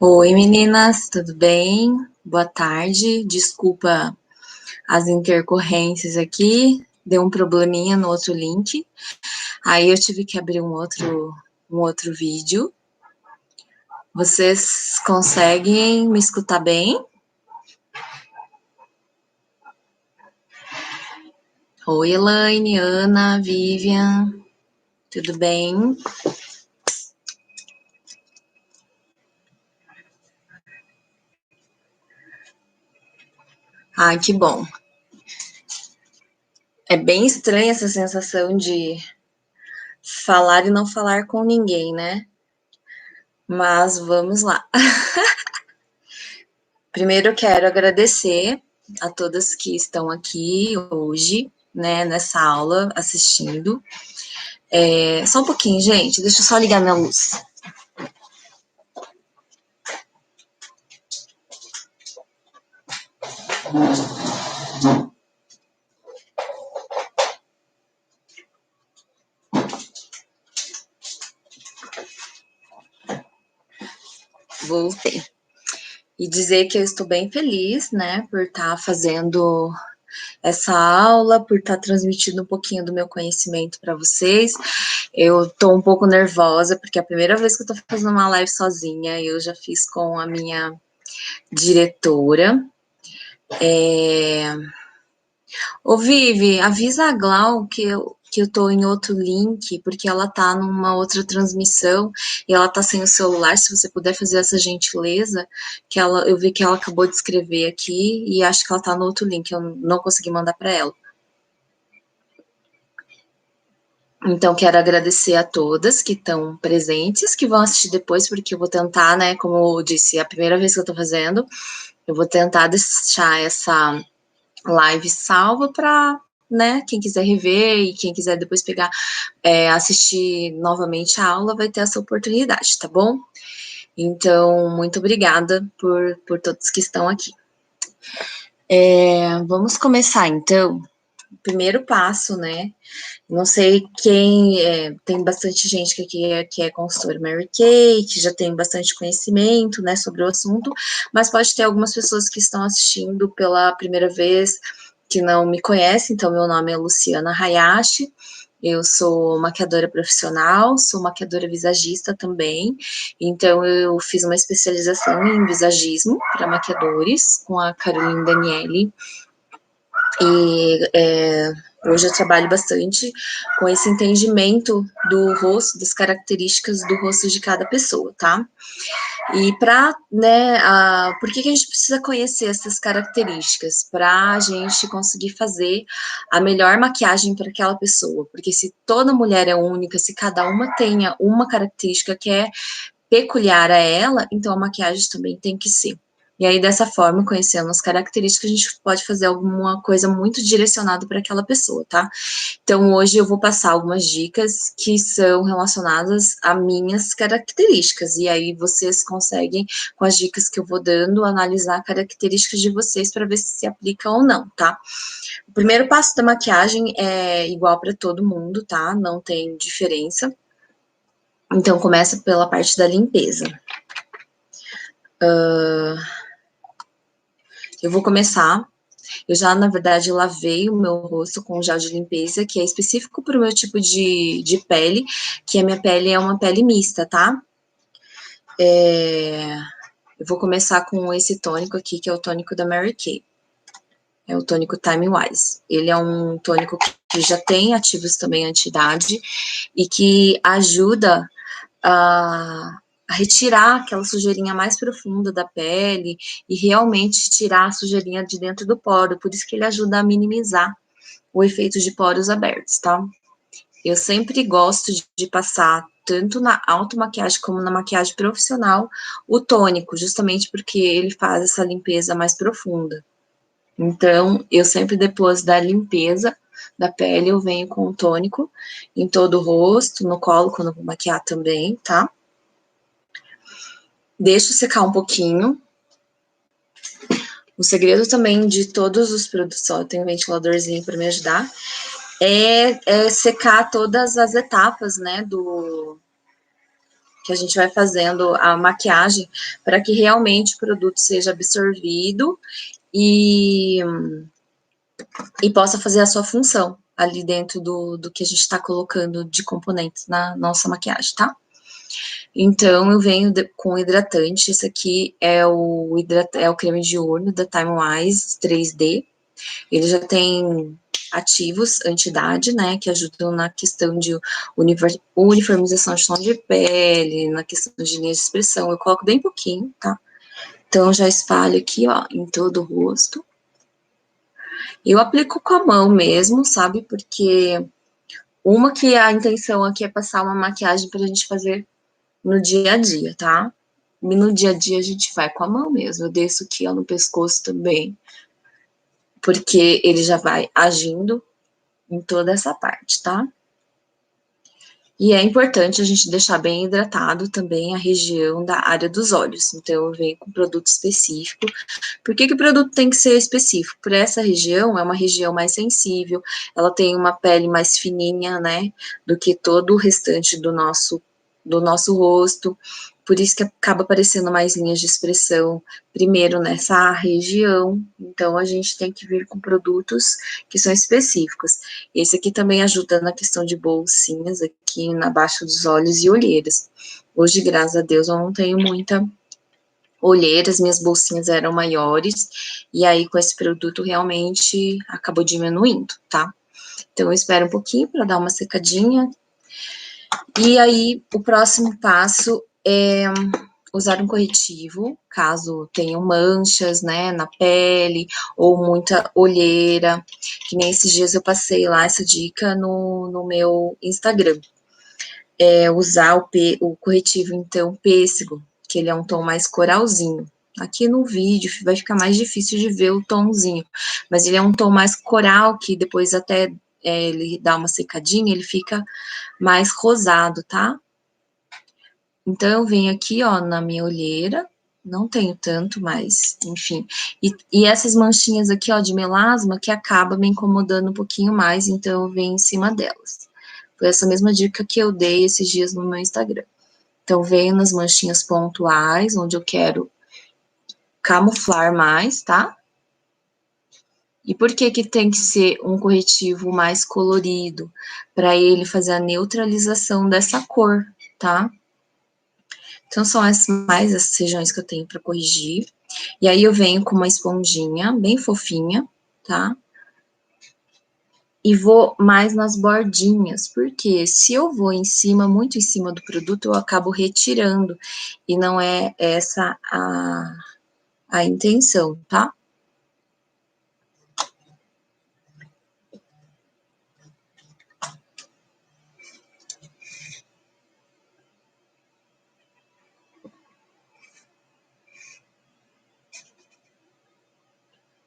Oi, meninas, tudo bem? Boa tarde. Desculpa as intercorrências aqui. Deu um probleminha no outro link. Aí eu tive que abrir um outro vídeo. Vocês conseguem me escutar bem? Oi, Elaine, Ana, Vivian, tudo bem? Ai, que bom. É bem estranha essa sensação de falar e não falar com ninguém, né? Mas vamos lá. Primeiro eu quero agradecer a todas que estão aqui hoje, né, nessa aula, assistindo. Só um pouquinho, gente, deixa eu só ligar minha luz. Voltei. E dizer que eu estou bem feliz, né, por estar fazendo essa aula, por estar transmitindo um pouquinho do meu conhecimento para vocês. Eu estou um pouco nervosa, porque é a primeira vez que eu estou fazendo uma live sozinha. Eu já fiz com a minha diretora. Ô, Vivi, avisa a Glau que eu tô em outro link, porque ela tá numa outra transmissão e ela tá sem o celular. Se você puder fazer essa gentileza, eu vi que ela acabou de escrever aqui e acho que ela tá no outro link, eu não consegui mandar para ela. Então, quero agradecer a todas que estão presentes, que vão assistir depois, porque eu vou tentar, né, como eu disse, é a primeira vez que eu tô fazendo, eu vou tentar deixar essa live salva para, né, quem quiser rever e quem quiser depois pegar, assistir novamente a aula, vai ter essa oportunidade, tá bom? Então, muito obrigada por todos que estão aqui. Vamos começar, então. O primeiro passo, né? Não sei quem, tem bastante gente que é consultora Mary Kay, que já tem bastante conhecimento, né, sobre o assunto, mas pode ter algumas pessoas que estão assistindo pela primeira vez que não me conhecem. Então, meu nome é Luciana Hayashi, eu sou maquiadora profissional, sou maquiadora visagista também, então eu fiz uma especialização em visagismo para maquiadores com a Caroline Daniele, e hoje eu trabalho bastante com esse entendimento do rosto, das características do rosto de cada pessoa, tá? E para, né, por que a gente precisa conhecer essas características? Para a gente conseguir fazer a melhor maquiagem para aquela pessoa. Porque se toda mulher é única, se cada uma tenha uma característica que é peculiar a ela, então a maquiagem também tem que ser. E aí, dessa forma, conhecendo as características, a gente pode fazer alguma coisa muito direcionada para aquela pessoa, tá? Então, hoje eu vou passar algumas dicas que são relacionadas a minhas características. E aí, vocês conseguem, com as dicas que eu vou dando, analisar características de vocês para ver se aplica ou não, tá? O primeiro passo da maquiagem é igual para todo mundo, tá? Não tem diferença. Então, começa pela parte da limpeza. Eu vou começar. Eu já, na verdade, lavei o meu rosto com gel de limpeza, que é específico para o meu tipo de pele, que a minha pele é uma pele mista, tá? Eu vou começar com esse tônico aqui, que é o tônico da Mary Kay. É o tônico Time Wise. Ele é um tônico que já tem ativos também anti-idade e que ajuda a retirar aquela sujeirinha mais profunda da pele e realmente tirar a sujeirinha de dentro do poro. Por isso que ele ajuda a minimizar o efeito de poros abertos, tá? Eu sempre gosto de passar, tanto na automaquiagem como na maquiagem profissional, o tônico, justamente porque ele faz essa limpeza mais profunda. Então, eu sempre, depois da limpeza da pele, eu venho com o tônico em todo o rosto, no colo, quando eu vou maquiar também, tá? Deixo secar um pouquinho. O segredo também de todos os produtos, ó, eu tenho um ventiladorzinho para me ajudar, é secar todas as etapas, né, que a gente vai fazendo a maquiagem para que realmente o produto seja absorvido e possa fazer a sua função ali dentro do que a gente está colocando de componentes na nossa maquiagem, tá? Então, eu venho com hidratante. Esse aqui é o creme diurno da Time Wise 3D. Ele já tem ativos anti-idade, né, que ajudam na questão de uniformização de tom de pele, na questão de linhas de expressão. Eu coloco bem pouquinho, tá? Então, já espalho aqui, ó, em todo o rosto. Eu aplico com a mão mesmo, sabe? Porque que a intenção aqui é passar uma maquiagem pra gente fazer no dia a dia, tá? E no dia a dia a gente vai com a mão mesmo. Eu desço aqui, ó, no pescoço também, porque ele já vai agindo em toda essa parte, tá? E é importante a gente deixar bem hidratado também a região da área dos olhos. Então, eu venho com produto específico. Por que o produto tem que ser específico? Por essa região, é uma região mais sensível, ela tem uma pele mais fininha, né, do que todo o restante do nosso rosto. Por isso que acaba aparecendo mais linhas de expressão, primeiro nessa região. Então, a gente tem que vir com produtos que são específicos. Esse aqui também ajuda na questão de bolsinhas aqui na baixa dos olhos e olheiras. Hoje, graças a Deus, eu não tenho muita olheiras, minhas bolsinhas eram maiores, e aí com esse produto realmente acabou diminuindo, tá? Então, eu espero um pouquinho para dar uma secadinha. E aí, o próximo passo é usar um corretivo, caso tenham manchas, né, na pele, ou muita olheira, que nem esses dias eu passei lá essa dica no meu Instagram. Usar o corretivo, então, pêssego, que ele é um tom mais coralzinho. Aqui no vídeo vai ficar mais difícil de ver o tomzinho, mas ele é um tom mais coral, que depois até ele dá uma secadinha, ele fica mais rosado, tá? Então, eu venho aqui, ó, na minha olheira, não tenho tanto, mas, enfim. E essas manchinhas aqui, ó, de melasma, que acaba me incomodando um pouquinho mais, então eu venho em cima delas. Foi essa mesma dica que eu dei esses dias no meu Instagram. Então, venho nas manchinhas pontuais, onde eu quero camuflar mais, tá? E por que que tem que ser um corretivo mais colorido? Para ele fazer a neutralização dessa cor, tá? Então, são essas regiões que eu tenho para corrigir. E aí, eu venho com uma esponjinha bem fofinha, tá? E vou mais nas bordinhas, porque se eu vou em cima, muito em cima do produto, eu acabo retirando. E não é essa a intenção, tá?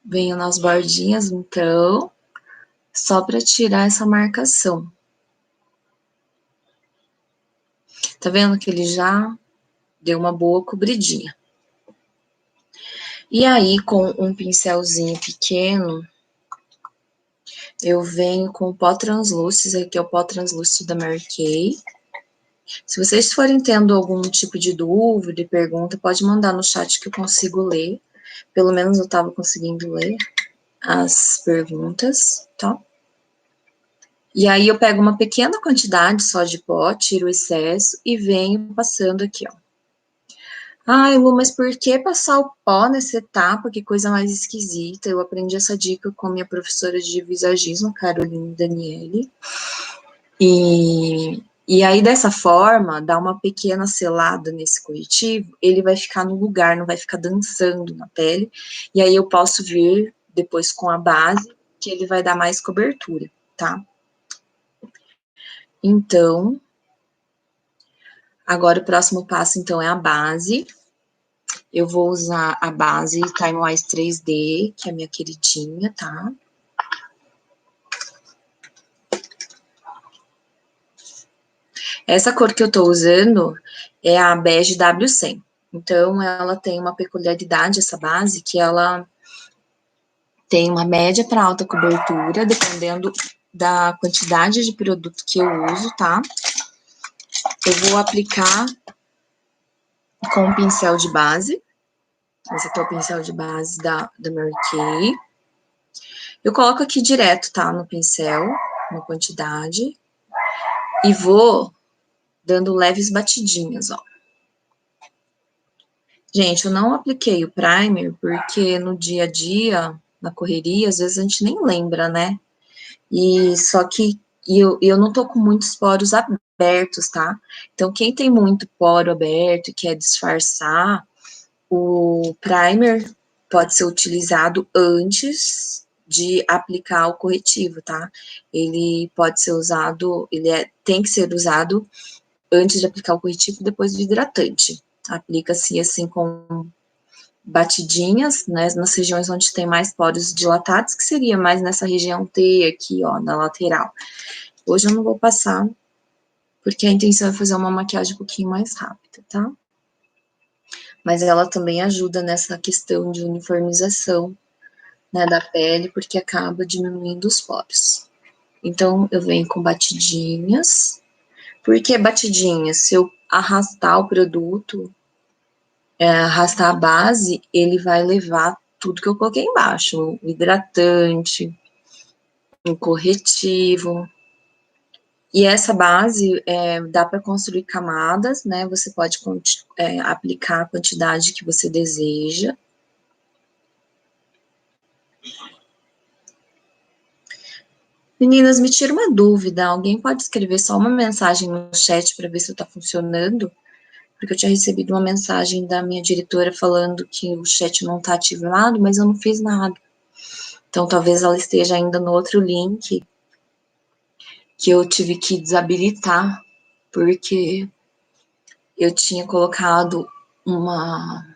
Venho nas bordinhas, então, só para tirar essa marcação. Tá vendo que ele já deu uma boa cobridinha. E aí, com um pincelzinho pequeno, eu venho com o pó translúcido, esse aqui é o pó translúcido da Mary Kay. Se vocês forem tendo algum tipo de dúvida e pergunta, pode mandar no chat que eu consigo ler. Pelo menos eu tava conseguindo ler as perguntas, tá? E aí eu pego uma pequena quantidade só de pó, tiro o excesso e venho passando aqui, ó. Ai, Lu, mas por que passar o pó nessa etapa? Que coisa mais esquisita. Eu aprendi essa dica com minha professora de visagismo, Caroline Daniele. E aí, dessa forma, dá uma pequena selada nesse corretivo, ele vai ficar no lugar, não vai ficar dançando na pele. E aí eu posso vir depois com a base, que ele vai dar mais cobertura, tá? Então, agora o próximo passo, então, é a base. Eu vou usar a base Time Wise 3D, que é a minha queridinha, tá? Essa cor que eu tô usando é a bege W100. Então, ela tem uma peculiaridade, essa base, que ela tem uma média para alta cobertura, dependendo da quantidade de produto que eu uso, tá? Eu vou aplicar com o pincel de base. Esse aqui é o pincel de base da Mary Kay. Eu coloco aqui direto, tá? No pincel, uma quantidade. E vou dando leves batidinhas, ó. Gente, eu não apliquei o primer porque no dia a dia, na correria, às vezes a gente nem lembra, né? E só que eu não tô com muitos poros abertos, tá? Então, quem tem muito poro aberto e quer disfarçar, o primer pode ser utilizado antes de aplicar o corretivo, tá? Ele pode ser usado, tem que ser usado antes de aplicar o corretivo, depois do hidratante. Aplica-se assim com batidinhas, né, nas regiões onde tem mais poros dilatados, que seria mais nessa região T aqui, ó, na lateral. Hoje eu não vou passar, porque a intenção é fazer uma maquiagem um pouquinho mais rápida, tá? Mas ela também ajuda nessa questão de uniformização, né, da pele, porque acaba diminuindo os poros. Então, eu venho com batidinhas. Por que batidinhas? Se eu arrastar o produto, arrastar a base, ele vai levar tudo que eu coloquei embaixo, o hidratante, o corretivo. E essa base dá para construir camadas, né? Você pode aplicar a quantidade que você deseja. Meninas, me tira uma dúvida. Alguém pode escrever só uma mensagem no chat para ver se está funcionando? Porque eu tinha recebido uma mensagem da minha diretora falando que o chat não está ativado, mas eu não fiz nada. Então, talvez ela esteja ainda no outro link que eu tive que desabilitar, porque eu tinha colocado uma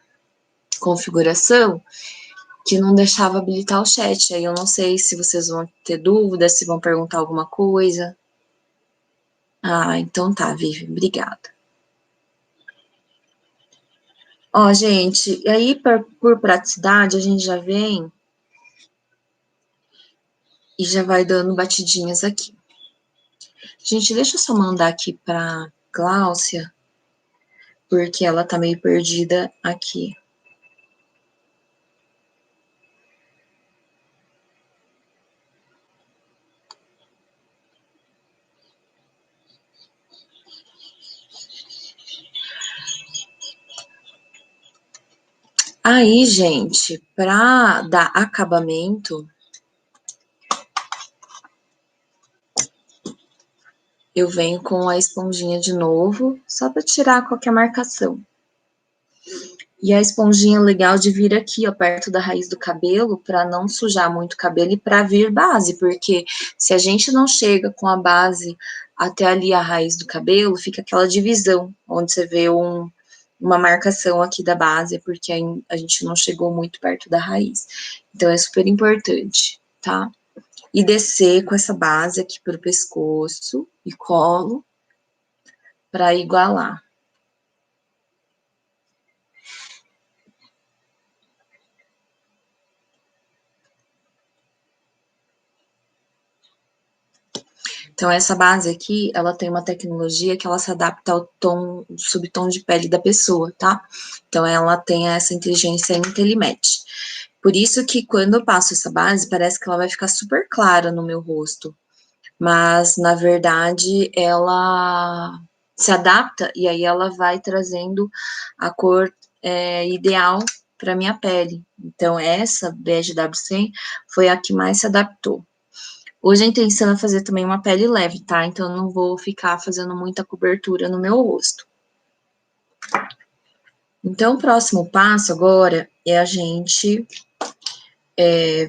configuração que não deixava habilitar o chat. Aí eu não sei se vocês vão ter dúvidas, se vão perguntar alguma coisa. Ah, então tá, Vivi, obrigada. Ó, gente, e aí por praticidade a gente já vem e já vai dando batidinhas aqui. Gente, deixa eu só mandar aqui pra Gláucia, porque ela tá meio perdida aqui. Aí, gente, pra dar acabamento, eu venho com a esponjinha de novo, só pra tirar qualquer marcação. E a esponjinha legal de vir aqui, ó, perto da raiz do cabelo, para não sujar muito o cabelo e para vir base, porque se a gente não chega com a base até ali a raiz do cabelo, fica aquela divisão, onde você vê uma marcação aqui da base, porque a gente não chegou muito perto da raiz. Então, é super importante, tá? E descer com essa base aqui pro pescoço e colo para igualar. Então, essa base aqui, ela tem uma tecnologia que ela se adapta ao tom, subtom de pele da pessoa, tá? Então, ela tem essa inteligência IntelliMatch. Por isso que quando eu passo essa base, parece que ela vai ficar super clara no meu rosto. Mas, na verdade, ela se adapta e aí ela vai trazendo a cor ideal para minha pele. Então, essa Bege W100 foi a que mais se adaptou. Hoje a intenção é fazer também uma pele leve, tá? Então, eu não vou ficar fazendo muita cobertura no meu rosto. Então, o próximo passo agora é a gente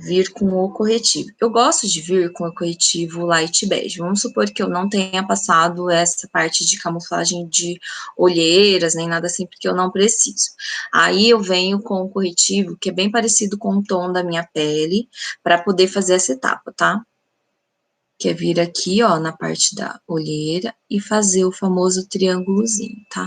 vir com o corretivo. Eu gosto de vir com o corretivo light bege. Vamos supor que eu não tenha passado essa parte de camuflagem de olheiras, nem nada assim, porque eu não preciso. Aí eu venho com o corretivo que é bem parecido com o tom da minha pele, para poder fazer essa etapa, tá? Que é vir aqui, ó, na parte da olheira e fazer o famoso triângulozinho, tá?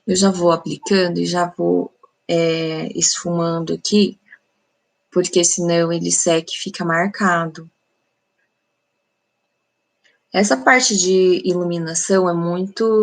Eu já vou aplicando e já vou esfumando aqui, porque senão ele seca e fica marcado. Essa parte de iluminação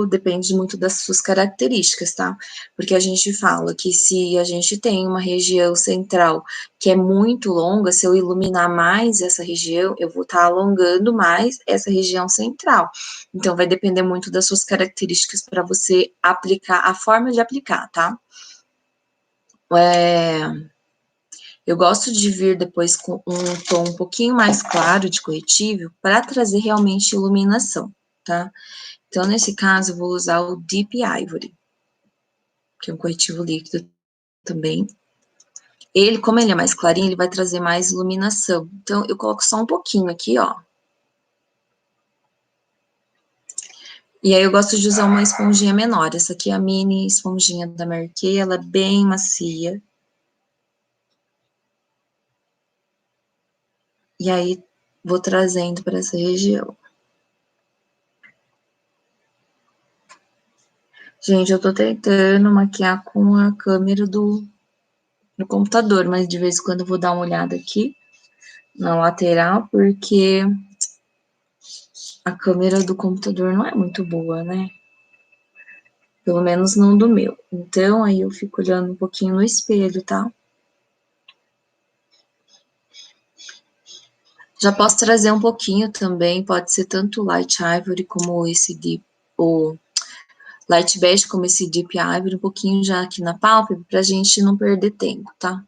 depende muito das suas características, tá? Porque a gente fala que se a gente tem uma região central que é muito longa, se eu iluminar mais essa região, eu vou estar alongando mais essa região central. Então, vai depender muito das suas características para você aplicar, a forma de aplicar, tá? Eu gosto de vir depois com um tom um pouquinho mais claro de corretivo para trazer realmente iluminação, tá? Então, nesse caso, eu vou usar o Deep Ivory, que é um corretivo líquido também. Ele, como ele é mais clarinho, ele vai trazer mais iluminação. Então, eu coloco só um pouquinho aqui, ó. E aí, eu gosto de usar uma esponjinha menor. Essa aqui é a mini esponjinha da Mary Kay, ela é bem macia. E aí, vou trazendo para essa região. Gente, eu tô tentando maquiar com a câmera no computador, mas de vez em quando eu vou dar uma olhada aqui na lateral, porque a câmera do computador não é muito boa, né? Pelo menos não do meu. Então, aí eu fico olhando um pouquinho no espelho, tá? Já posso trazer um pouquinho também, pode ser tanto Light Ivory como esse Deep, o Light Beige como esse Deep Ivory, um pouquinho já aqui na pálpebra, pra gente não perder tempo, tá?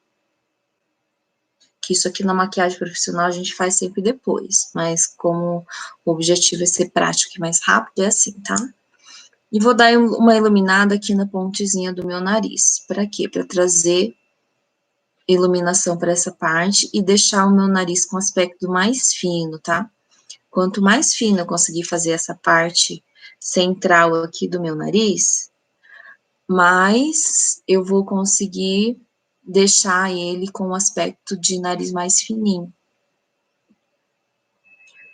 Que isso aqui na maquiagem profissional a gente faz sempre depois, mas como o objetivo é ser prático e mais rápido, é assim, tá? E vou dar uma iluminada aqui na pontezinha do meu nariz. Para quê? Para trazer iluminação para essa parte e deixar o meu nariz com aspecto mais fino, tá? Quanto mais fino eu conseguir fazer essa parte central aqui do meu nariz, mais eu vou conseguir deixar ele com um aspecto de nariz mais fininho.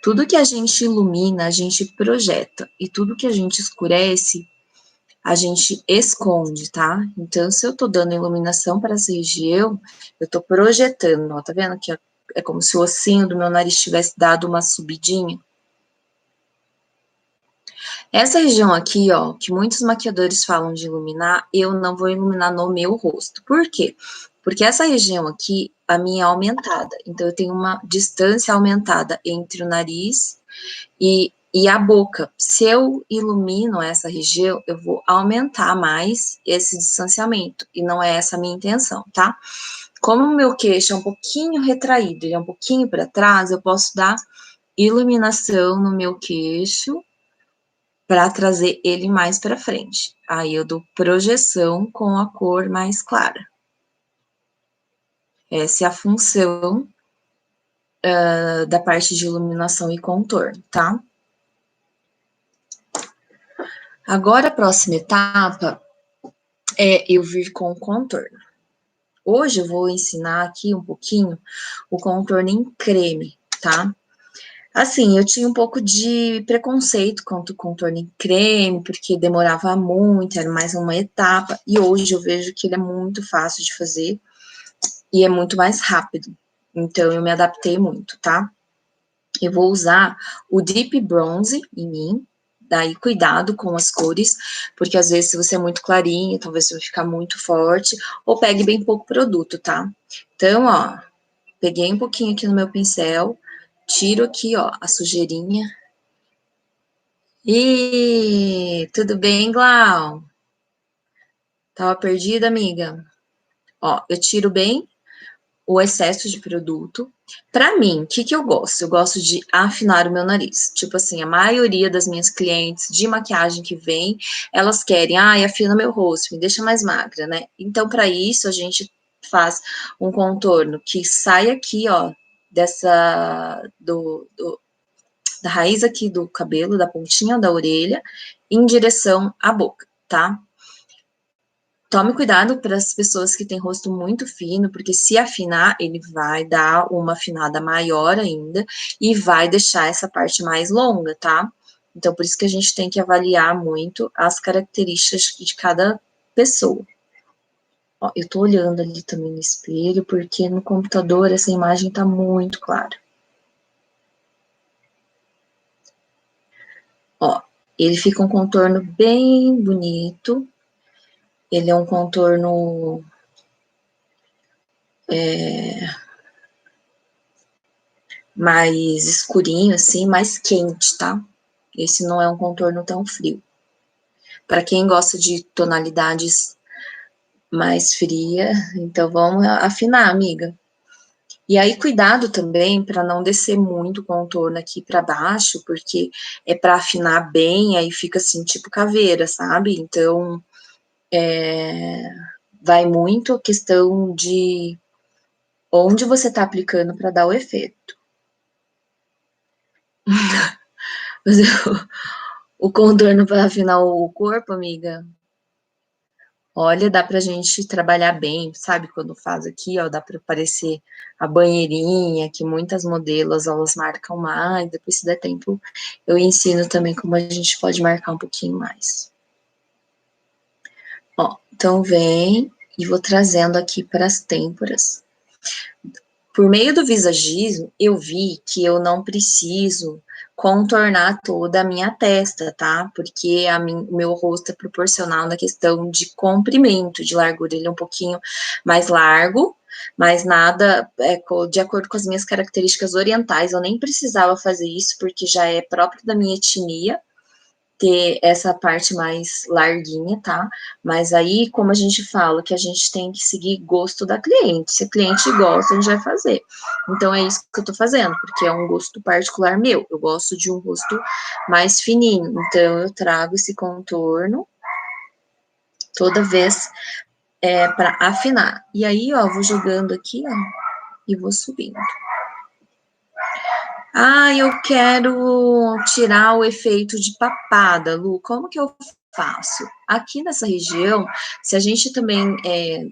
Tudo que a gente ilumina, a gente projeta, e tudo que a gente escurece, a gente esconde, tá? Então, se eu tô dando iluminação para essa região, eu tô projetando, ó, tá vendo que é como se o ossinho do meu nariz tivesse dado uma subidinha. Essa região aqui, ó, que muitos maquiadores falam de iluminar, eu não vou iluminar no meu rosto. Por quê? Porque essa região aqui, a minha é aumentada. Então, eu tenho uma distância aumentada entre o nariz e a boca. Se eu ilumino essa região, eu vou aumentar mais esse distanciamento. E não é essa a minha intenção, tá? Como o meu queixo é um pouquinho retraído, ele é um pouquinho para trás, eu posso dar iluminação no meu queixo para trazer ele mais para frente. Aí eu dou projeção com a cor mais clara. Essa é a função da parte de iluminação e contorno, tá? Agora, a próxima etapa é eu vir com o contorno. Hoje eu vou ensinar aqui um pouquinho o contorno em creme, tá? Assim, eu tinha um pouco de preconceito quanto ao contorno em creme, porque demorava muito, era mais uma etapa, e hoje eu vejo que ele é muito fácil de fazer e é muito mais rápido. Então, eu me adaptei muito, tá? Eu vou usar o Deep Bronze em mim, daí cuidado com as cores, porque às vezes se você é muito clarinho, talvez você vai ficar muito forte, ou pegue bem pouco produto, tá? Então, ó, peguei um pouquinho aqui no meu pincel, tiro aqui, ó, a sujeirinha. E tudo bem, Glau? Tava perdida, amiga? Ó, eu tiro bem o excesso de produto. Para mim, o que que eu gosto? Eu gosto de afinar o meu nariz. Tipo assim, a maioria das minhas clientes de maquiagem que vem, elas querem, ai, afina meu rosto, me deixa mais magra, né? Então, para isso, a gente faz um contorno que sai aqui, ó, da raiz aqui do cabelo, da pontinha da orelha, em direção à boca, tá? Tome cuidado para as pessoas que têm rosto muito fino, porque se afinar, ele vai dar uma afinada maior ainda e vai deixar essa parte mais longa, tá? Então, por isso que a gente tem que avaliar muito as características de cada pessoa. Ó, eu tô olhando ali também no espelho, porque no computador essa imagem tá muito clara. Ó, ele fica um contorno bem bonito. Ele é um contorno mais escurinho, assim, mais quente, tá? Esse não é um contorno tão frio. Para quem gosta de tonalidades mais fria, então vamos afinar, amiga. E aí, cuidado também para não descer muito o contorno aqui para baixo, porque é para afinar bem, aí fica assim, tipo caveira, sabe? Então, vai muito a questão de onde você tá aplicando para dar o efeito. O contorno para afinar o corpo, amiga, olha, dá pra gente trabalhar bem, sabe? Quando faz aqui, ó, dá pra aparecer a banheirinha, que muitas modelos, elas marcam mais, depois se der tempo, eu ensino também como a gente pode marcar um pouquinho mais. Ó, então vem e vou trazendo aqui para as têmporas. Por meio do visagismo, eu vi que eu não preciso contornar toda a minha testa, tá? Porque o meu rosto é proporcional na questão de comprimento, de largura. Ele é um pouquinho mais largo, mas nada de acordo com as minhas características orientais. Eu nem precisava fazer isso, porque já é próprio da minha etnia ter essa parte mais larguinha, tá? Mas aí, como a gente fala, que a gente tem que seguir gosto da cliente. Se a cliente gosta, a gente vai fazer. Então, é isso que eu tô fazendo, porque é um gosto particular meu. Eu gosto de um rosto mais fininho. Então, eu trago esse contorno toda vez para afinar. E aí, ó, vou jogando aqui, ó, e vou subindo. Ah, eu quero tirar o efeito de papada, Lu. Como que eu faço? Aqui nessa região, se a gente também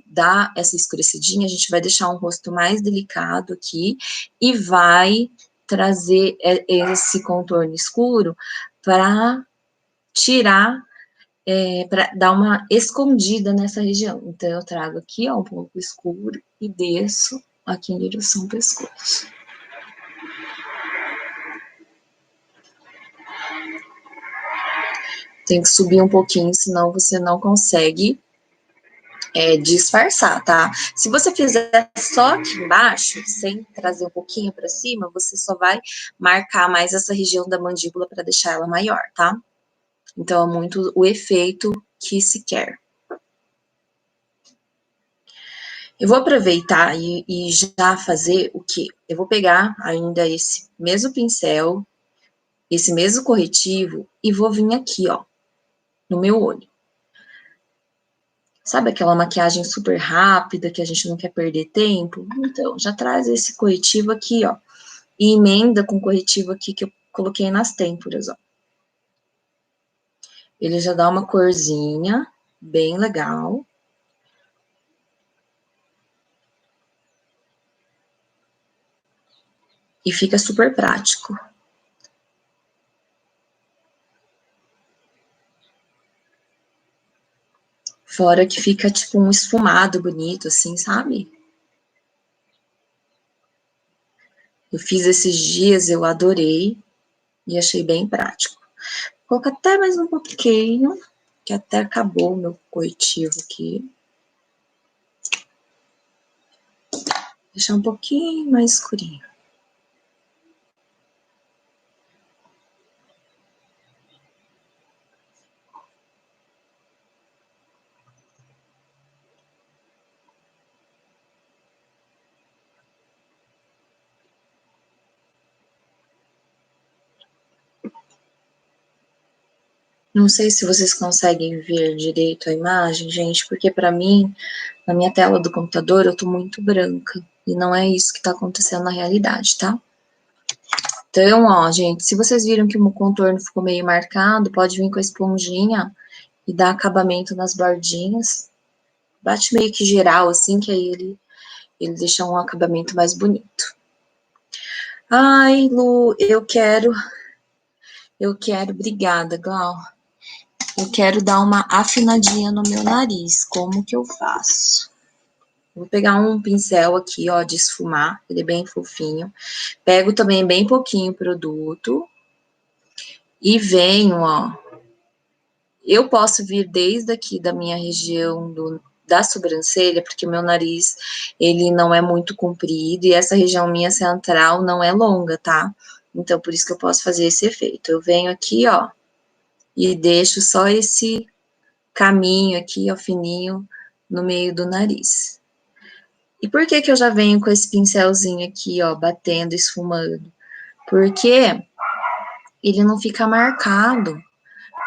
dá essa escurecidinha, a gente vai deixar um rosto mais delicado aqui e vai trazer esse contorno escuro para tirar, para dar uma escondida nessa região. Então, eu trago aqui, ó, um pouco escuro e desço aqui em direção ao pescoço. Tem que subir um pouquinho, senão você não consegue disfarçar, tá? Se você fizer só aqui embaixo, sem trazer um pouquinho para cima, você só vai marcar mais essa região da mandíbula para deixar ela maior, tá? Então, é muito o efeito que se quer. Eu vou aproveitar e já fazer o quê? Eu vou pegar ainda esse mesmo pincel, esse mesmo corretivo, e vou vir aqui, ó, no meu olho. Sabe aquela maquiagem super rápida que a gente não quer perder tempo? Então, já traz esse corretivo aqui, ó. E emenda com o corretivo aqui que eu coloquei nas têmporas, ó. Ele já dá uma corzinha bem legal. E fica super prático. Fora que fica tipo um esfumado bonito, assim, sabe? Eu fiz esses dias, eu adorei e achei bem prático. Vou colocar até mais um pouquinho, que até acabou o meu corretivo aqui. Deixar um pouquinho mais escurinho. Não sei se vocês conseguem ver direito a imagem, gente, porque para mim, na minha tela do computador, eu tô muito branca. E não é isso que tá acontecendo na realidade, tá? Então, ó, gente, se vocês viram que o contorno ficou meio marcado, pode vir com a esponjinha e dar acabamento nas bordinhas. Bate meio que geral, assim, que aí ele deixa um acabamento mais bonito. Ai, Lu, obrigada, Glau. Eu quero dar uma afinadinha no meu nariz. Como que eu faço? vou pegar um pincel aqui, ó, de esfumar, ele é bem fofinho. Pego também bem pouquinho produto e venho, ó. Eu posso vir desde aqui da minha região da sobrancelha, porque meu nariz, ele não é muito comprido e essa região minha central não é longa, tá? Então, por isso que eu posso fazer esse efeito. Eu venho aqui, ó, e deixo só esse caminho aqui, ó, fininho, no meio do nariz. E por que que eu já venho com esse pincelzinho aqui, ó, batendo, esfumando? Porque ele não fica marcado.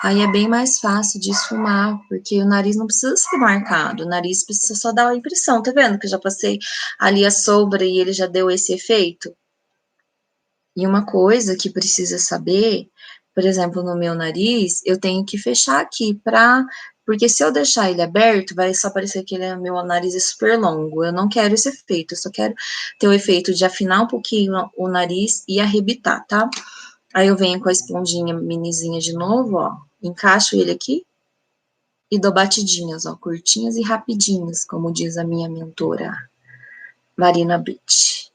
Aí é bem mais fácil de esfumar, porque o nariz não precisa ser marcado, o nariz precisa só dar a impressão, tá vendo? Que eu já passei ali a sombra e ele já deu esse efeito. E uma coisa que precisa saber, por exemplo, no meu nariz, eu tenho que fechar aqui porque se eu deixar ele aberto, vai só parecer que meu nariz é super longo. Eu não quero esse efeito, eu só quero ter o efeito de afinar um pouquinho o nariz e arrebitar, tá? Aí eu venho com a esponjinha minizinha de novo, ó, encaixo ele aqui e dou batidinhas, ó, curtinhas e rapidinhas, como diz a minha mentora, Marina Britt.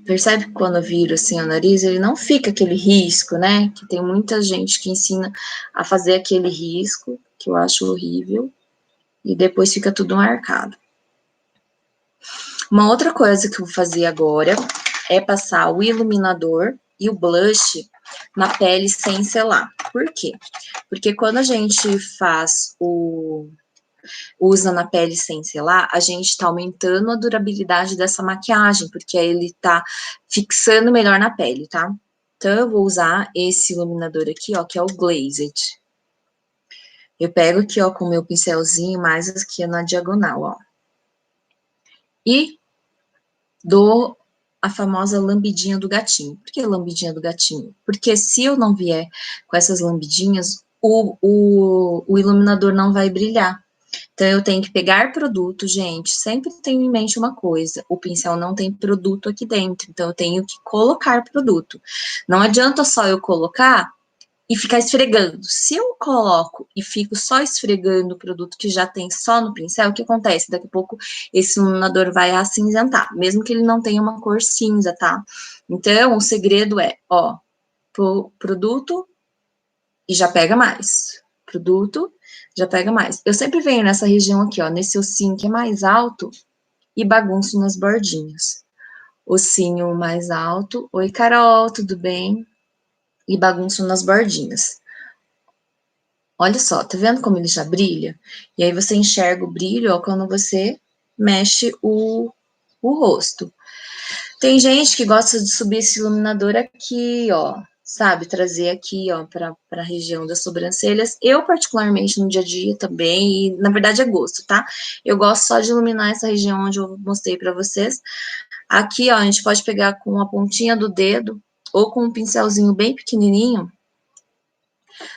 Percebe que quando eu viro assim o nariz, ele não fica aquele risco, né? Que tem muita gente que ensina a fazer aquele risco, que eu acho horrível, e depois fica tudo marcado. Uma outra coisa que eu vou fazer agora é passar o iluminador e o blush na pele sem selar. Por quê? Porque quando a gente usa na pele sem selar, a gente tá aumentando a durabilidade dessa maquiagem, porque aí ele tá fixando melhor na pele, tá? Então, eu vou usar esse iluminador aqui, ó, que é o Glazed. Eu pego aqui, ó, com o meu pincelzinho, mais aqui na diagonal, ó. E dou a famosa lambidinha do gatinho. Por que lambidinha do gatinho? Porque se eu não vier com essas lambidinhas, o iluminador não vai brilhar. Então, eu tenho que pegar produto, gente, sempre tenho em mente uma coisa, o pincel não tem produto aqui dentro, então eu tenho que colocar produto. Não adianta só eu colocar e ficar esfregando. Se eu coloco e fico só esfregando o produto que já tem só no pincel, o que acontece? Daqui a pouco esse iluminador vai acinzentar, mesmo que ele não tenha uma cor cinza, tá? Então, o segredo é, ó, produto e já pega mais. Produto, já pega mais. Eu sempre venho nessa região aqui, ó, nesse ossinho que é mais alto e bagunço nas bordinhas. Ossinho mais alto. Oi, Carol, tudo bem? E bagunço nas bordinhas. Olha só, tá vendo como ele já brilha? E aí você enxerga o brilho, ó, quando você mexe o rosto. Tem gente que gosta de subir esse iluminador aqui, ó, sabe? Trazer aqui, ó, para a região das sobrancelhas. Eu, particularmente, no dia a dia também, e na verdade é gosto, tá? Eu gosto só de iluminar essa região onde eu mostrei para vocês. Aqui, ó, a gente pode pegar com a pontinha do dedo ou com um pincelzinho bem pequenininho.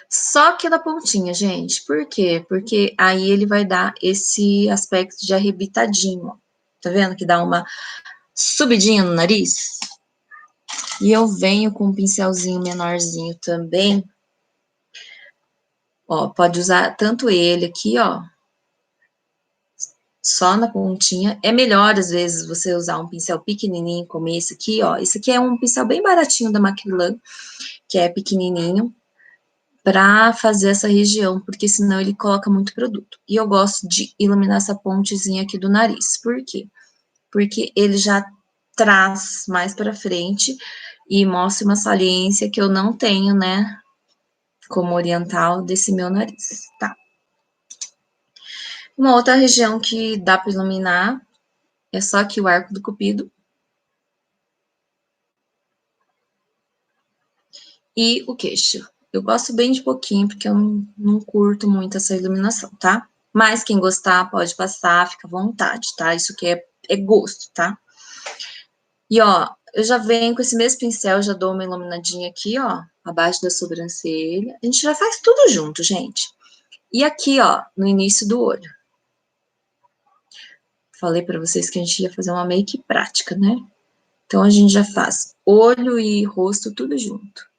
Só que da pontinha, gente. Por quê? Porque aí ele vai dar esse aspecto de arrebitadinho, ó. Tá vendo que dá uma subidinha no nariz? E eu venho com um pincelzinho menorzinho também. Ó, pode usar tanto ele aqui, ó, só na pontinha. É melhor, às vezes, você usar um pincel pequenininho como esse aqui, ó. Esse aqui é um pincel bem baratinho da Macrylan, que é pequenininho, pra fazer essa região, porque senão ele coloca muito produto. E eu gosto de iluminar essa pontezinha aqui do nariz. Por quê? Porque ele já traz mais pra frente e mostra uma saliência que eu não tenho, né, como oriental desse meu nariz, tá? Uma outra região que dá para iluminar é só aqui o arco do cupido e o queixo. Eu gosto bem de pouquinho, porque eu não curto muito essa iluminação, tá? Mas quem gostar pode passar, fica à vontade, tá? Isso aqui é gosto, tá? E, ó, eu já venho com esse mesmo pincel, já dou uma iluminadinha aqui, ó, abaixo da sobrancelha. A gente já faz tudo junto, gente. E aqui, ó, no início do olho. Falei pra vocês que a gente ia fazer uma make prática, né? Então, a gente já faz olho e rosto tudo junto.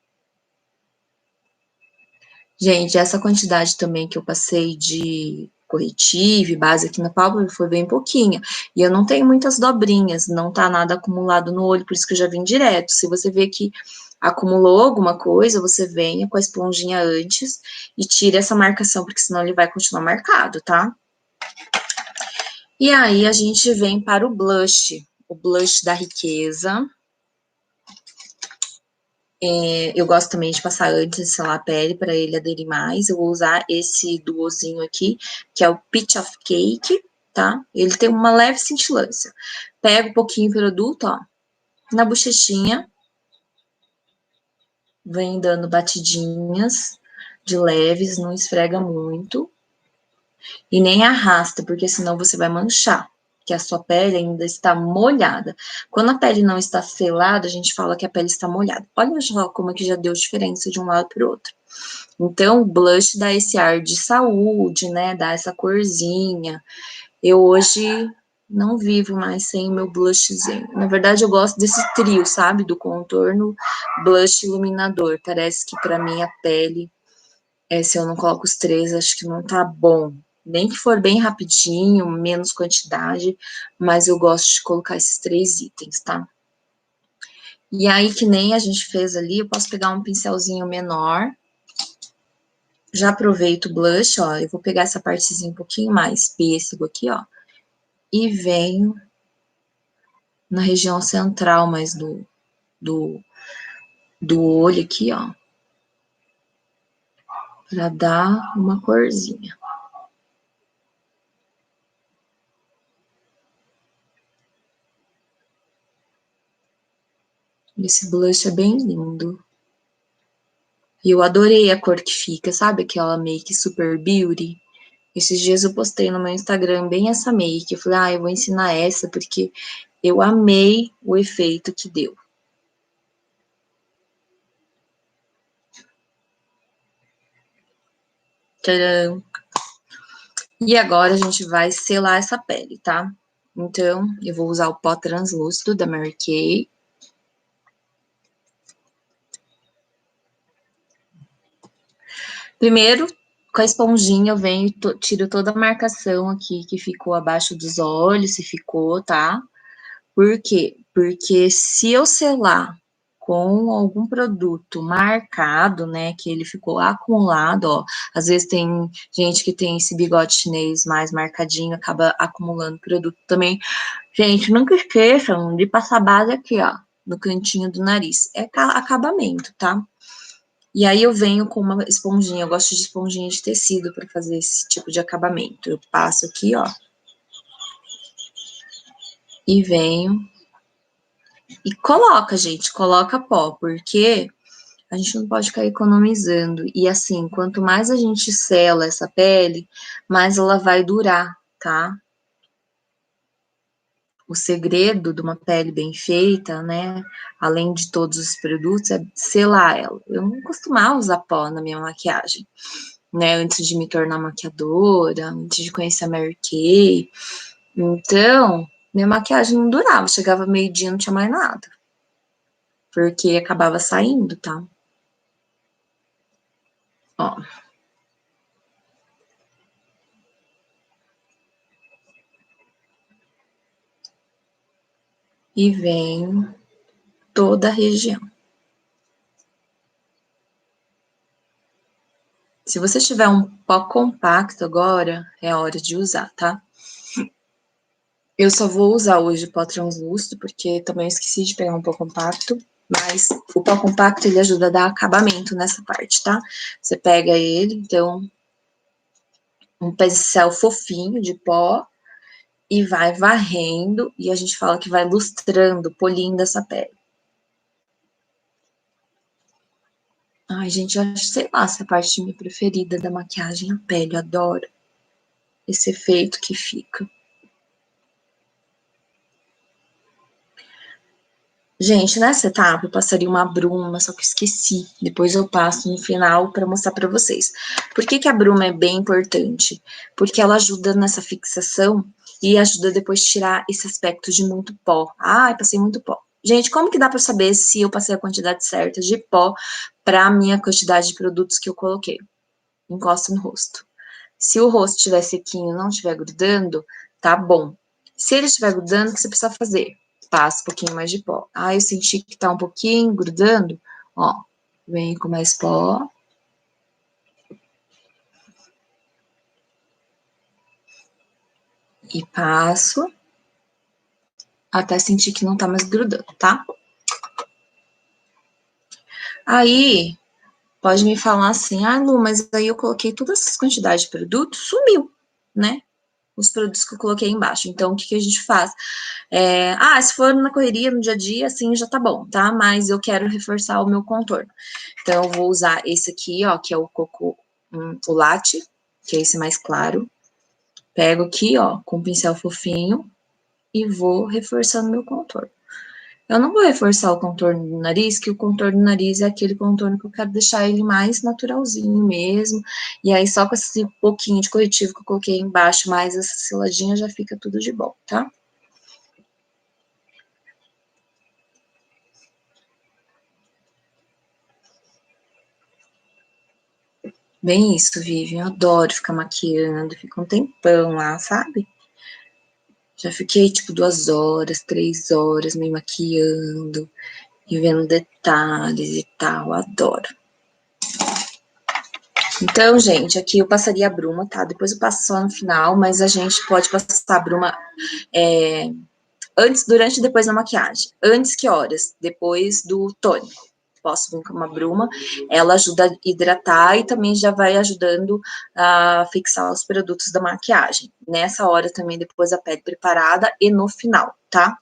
Gente, essa quantidade também que eu passei de corretivo e base aqui na pálpebra foi bem pouquinha. E eu não tenho muitas dobrinhas, não tá nada acumulado no olho, por isso que eu já vim direto. Se você vê que acumulou alguma coisa, você venha com a esponjinha antes e tire essa marcação, porque senão ele vai continuar marcado, tá? E aí, a gente vem para o blush da Riqueza. Eu gosto também de passar antes, sei lá, a pele para ele aderir mais. Eu vou usar esse duozinho aqui, que é o Peach of Cake, tá? Ele tem uma leve cintilância. Pega um pouquinho de produto, ó, na bochechinha. Vem dando batidinhas de leves, não esfrega muito. E nem arrasta, porque senão você vai manchar, que a sua pele ainda está molhada. Quando a pele não está selada, a gente fala que a pele está molhada. Olha só como é que já deu diferença de um lado para o outro. Então, o blush dá esse ar de saúde, né? Dá essa corzinha. Eu hoje não vivo mais sem o meu blushzinho. Na verdade, eu gosto desse trio, sabe? Do contorno, blush, iluminador. Parece que para mim a pele, se eu não coloco os três, acho que não tá bom. Nem que for bem rapidinho, menos quantidade, mas eu gosto de colocar esses 3 itens, tá? E aí, que nem a gente fez ali, eu posso pegar um pincelzinho menor. Já aproveito o blush, ó, eu vou pegar essa partezinha um pouquinho mais pêssego aqui, ó, e venho na região central mais do, do olho aqui, ó, pra dar uma corzinha. Esse blush é bem lindo. E eu adorei a cor que fica, sabe aquela make super beauty? Esses dias eu postei no meu Instagram bem essa make. Eu falei, eu vou ensinar essa porque eu amei o efeito que deu. Tcharam! E agora a gente vai selar essa pele, tá? Então, eu vou usar o pó translúcido da Mary Kay. Primeiro, com a esponjinha eu venho e tiro toda a marcação aqui que ficou abaixo dos olhos, se ficou, tá? Por quê? Porque se eu selar com algum produto marcado, né, que ele ficou acumulado, ó, às vezes tem gente que tem esse bigode chinês mais marcadinho, acaba acumulando produto também. Gente, nunca esqueçam de passar base aqui, ó, no cantinho do nariz. É acabamento, tá? E aí eu venho com uma esponjinha, eu gosto de esponjinha de tecido para fazer esse tipo de acabamento. Eu passo aqui, ó, e venho e coloca, gente, coloca pó, porque a gente não pode ficar economizando. E assim, quanto mais a gente sela essa pele, mais ela vai durar, tá? O segredo de uma pele bem feita, né? Além de todos os produtos, é selar ela. Eu não costumava usar pó na minha maquiagem, né? Antes de me tornar maquiadora, antes de conhecer a Mary Kay. Então, minha maquiagem não durava. Chegava meio-dia, não tinha mais nada. Porque acabava saindo, tá? Ó. E venho toda a região. Se você tiver um pó compacto agora, é a hora de usar, tá? Eu só vou usar hoje pó translúcido, porque também esqueci de pegar um pó compacto, mas o pó compacto, ele ajuda a dar acabamento nessa parte, tá? Você pega ele, então, um pincel fofinho de pó, e vai varrendo, e a gente fala que vai lustrando, polindo essa pele. Ai, gente, eu acho, sei lá, essa parte minha preferida da maquiagem, a pele, eu adoro esse efeito que fica. Gente, nessa etapa eu passaria uma bruma, só que eu esqueci. Depois eu passo no final para mostrar para vocês. Por que que a bruma é bem importante? Porque ela ajuda nessa fixação e ajuda depois a tirar esse aspecto de muito pó. Ai, passei muito pó. Gente, como que dá para saber se eu passei a quantidade certa de pó para a minha quantidade de produtos que eu coloquei? Encosta no rosto. Se o rosto estiver sequinho, não estiver grudando, tá bom. Se ele estiver grudando, o que você precisa fazer? Passa um pouquinho mais de pó. Ah, eu senti que tá um pouquinho grudando, ó, vem com mais pó. E passo até sentir que não tá mais grudando, tá? Aí, pode me falar assim, ah, Lu, mas aí eu coloquei todas essas quantidades de produto, sumiu, né? Os produtos que eu coloquei embaixo. Então, o que, que a gente faz? Se for na correria, no dia a dia, assim, já tá bom, tá? Mas eu quero reforçar o meu contorno. Então, eu vou usar esse aqui, ó, que é o coco, o latte, que é esse mais claro. Pego aqui, ó, com um pincel fofinho e vou reforçando meu contorno. Eu não vou reforçar o contorno do nariz, que o contorno do nariz é aquele contorno que eu quero deixar ele mais naturalzinho mesmo. E aí, só com esse pouquinho de corretivo que eu coloquei embaixo, mais essa seladinha, já fica tudo de bom, tá? Bem isso, Vivian. Eu adoro ficar maquiando, fico um tempão lá, sabe? Já fiquei, tipo, 2 horas, 3 horas me maquiando e vendo detalhes e tal. Adoro. Então, gente, aqui eu passaria a bruma, tá? Depois eu passo só no final, mas a gente pode passar a bruma antes, durante e depois da maquiagem. Antes que horas? Depois do tônico. Posso vir com uma bruma, ela ajuda a hidratar e também já vai ajudando a fixar os produtos da maquiagem. Nessa hora também, depois a pele preparada e no final, tá?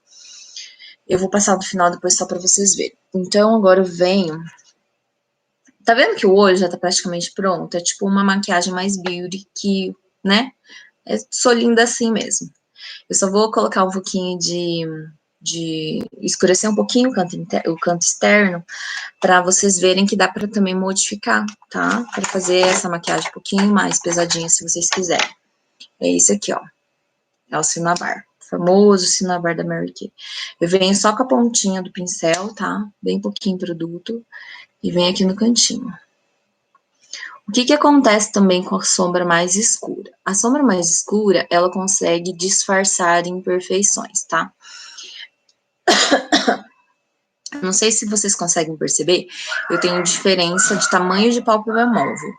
Eu vou passar no final depois só pra vocês verem. Então, agora eu venho. Tá vendo que o olho já tá praticamente pronto? É tipo uma maquiagem mais beauty que, né? Sou linda assim mesmo. Eu só vou colocar um pouquinho de escurecer um pouquinho o canto externo, para vocês verem que dá para também modificar, tá? Para fazer essa maquiagem um pouquinho mais pesadinha, se vocês quiserem. É isso aqui, ó. É o Cinnabar. O famoso Cinnabar da Mary Kay. Eu venho só com a pontinha do pincel, tá? Bem pouquinho produto. E venho aqui no cantinho. O que que acontece também com a sombra mais escura? A sombra mais escura, ela consegue disfarçar imperfeições, tá? Não sei se vocês conseguem perceber, eu tenho diferença de tamanho de pálpebra móvel.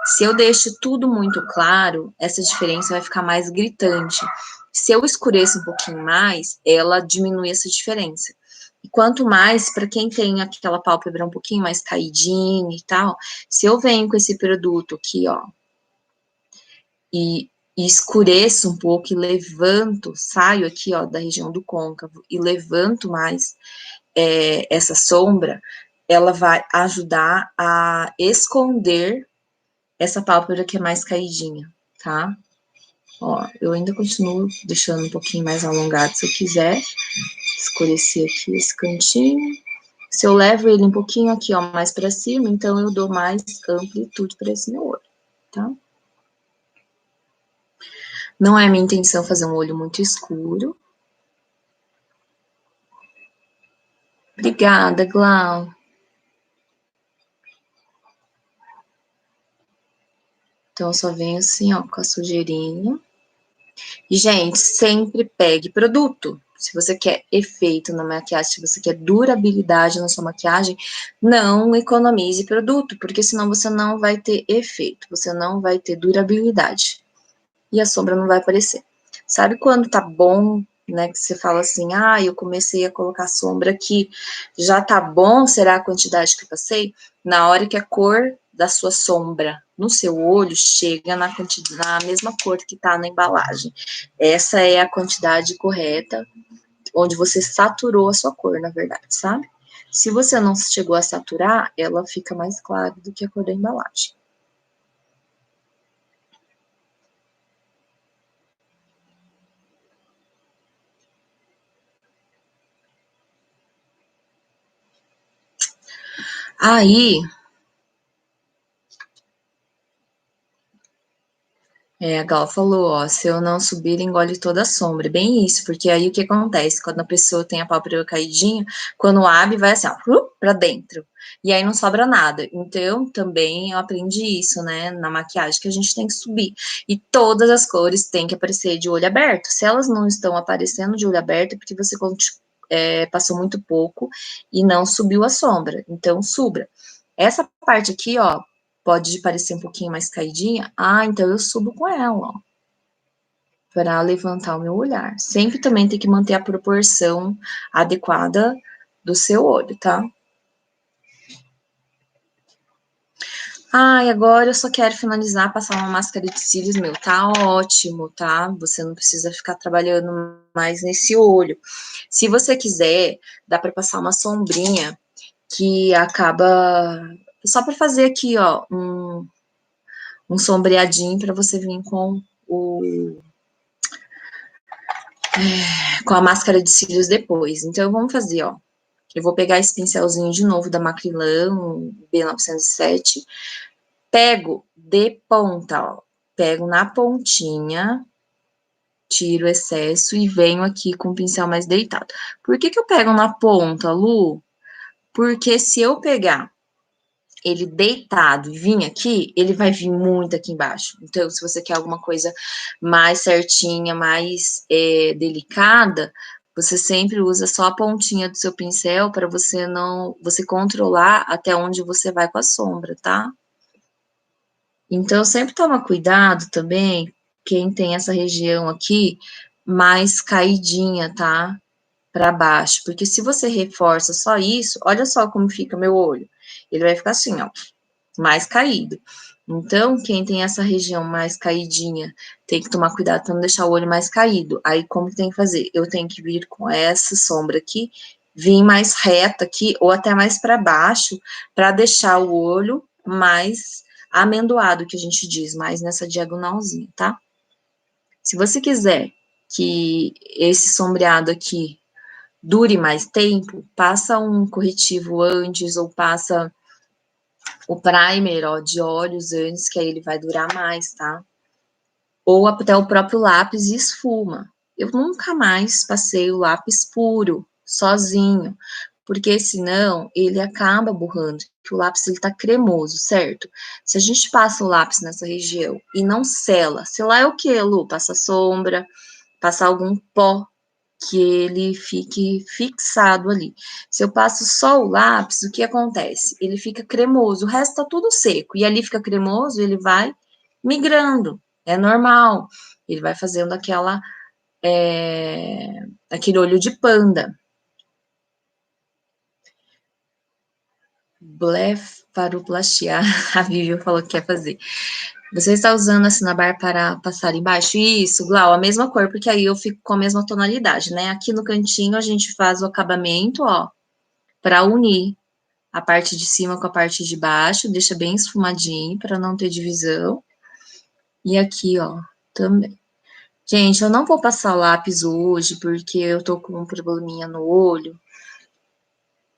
Se eu deixo tudo muito claro, essa diferença vai ficar mais gritante. Se eu escureço um pouquinho mais, ela diminui essa diferença. E quanto mais, para quem tem aquela pálpebra um pouquinho mais caidinha e tal, se eu venho com esse produto aqui, ó, e escureço um pouco e levanto, saio aqui, ó, da região do côncavo e levanto mais essa sombra, ela vai ajudar a esconder essa pálpebra que é mais caidinha, tá? Ó, eu ainda continuo deixando um pouquinho mais alongado se eu quiser. Escurecer aqui esse cantinho. Se eu levo ele um pouquinho aqui, ó, mais pra cima, então eu dou mais amplitude para esse meu olho, tá? Não é minha intenção fazer um olho muito escuro. Obrigada, Glau. Então, eu só venho assim, ó, com a sujeirinha. E, gente, sempre pegue produto. Se você quer efeito na maquiagem, se você quer durabilidade na sua maquiagem, não economize produto, porque senão você não vai ter efeito, você não vai ter durabilidade. E a sombra não vai aparecer. Sabe quando tá bom, né, que você fala assim, ah, eu comecei a colocar sombra aqui, já tá bom, será a quantidade que eu passei? Na hora que a cor da sua sombra no seu olho chega na mesma cor que tá na embalagem. Essa é a quantidade correta, onde você saturou a sua cor, na verdade, sabe? Se você não chegou a saturar, ela fica mais clara do que a cor da embalagem. Aí, A Gal falou, ó, se eu não subir, engole toda a sombra. Bem isso, porque aí o que acontece? Quando a pessoa tem a pálpebra caidinha, quando abre, vai assim, ó, pra dentro. E aí não sobra nada. Então, também eu aprendi isso, né, na maquiagem, que a gente tem que subir. E todas as cores têm que aparecer de olho aberto. Se elas não estão aparecendo de olho aberto, é porque você passou muito pouco e não subiu a sombra. Então, subra. Essa parte aqui, ó, pode parecer um pouquinho mais caidinha. Ah, então eu subo com ela, ó, para levantar o meu olhar. Sempre também tem que manter a proporção adequada do seu olho, tá? Ah, e agora eu só quero finalizar, passar uma máscara de cílios, meu, tá ótimo, tá? Você não precisa ficar trabalhando mais nesse olho. Se você quiser, dá para passar uma sombrinha que acaba só para fazer aqui, ó, um sombreadinho para você vir com a máscara de cílios depois. Então, vamos fazer, ó. Eu vou pegar esse pincelzinho de novo da Macrylan, B907, pego de ponta, ó. Pego na pontinha, tiro o excesso e venho aqui com o pincel mais deitado. Por que que eu pego na ponta, Lu? Porque se eu pegar ele deitado e vir aqui, ele vai vir muito aqui embaixo. Então, se você quer alguma coisa mais certinha, mais delicada, você sempre usa só a pontinha do seu pincel para você controlar até onde você vai com a sombra, tá? Então, sempre toma cuidado também, quem tem essa região aqui mais caidinha, tá? Para baixo, porque se você reforça só isso, olha só como fica meu olho. Ele vai ficar assim, ó, mais caído. Então, quem tem essa região mais caidinha, tem que tomar cuidado para não deixar o olho mais caído. Aí, como que tem que fazer? Eu tenho que vir com essa sombra aqui, vir mais reta aqui, ou até mais para baixo, para deixar o olho mais amendoado, que a gente diz, mais nessa diagonalzinha, tá? Se você quiser que esse sombreado aqui dure mais tempo, passa um corretivo antes, ou passa o primer, ó, de olhos antes, que aí ele vai durar mais, tá? Ou até o próprio lápis e esfuma. Eu nunca mais passei o lápis puro, sozinho, porque senão ele acaba borrando, que o lápis ele tá cremoso, certo? Se a gente passa o lápis nessa região e não sela, selar é o que, Lu? Passa sombra, passa algum pó que ele fique fixado ali. Se eu passo só o lápis, o que acontece? Ele fica cremoso, o resto tá tudo seco, e ali fica cremoso, ele vai migrando, é normal. Ele vai fazendo aquele olho de panda. Blefaroplastia, a Vivian falou que quer fazer. Você está usando a Cinnabar para passar embaixo? Isso, Glau, a mesma cor, porque aí eu fico com a mesma tonalidade, né? Aqui no cantinho a gente faz o acabamento, ó, para unir a parte de cima com a parte de baixo, deixa bem esfumadinho para não ter divisão. E aqui, ó, também. Gente, eu não vou passar lápis hoje porque eu tô com um probleminha no olho.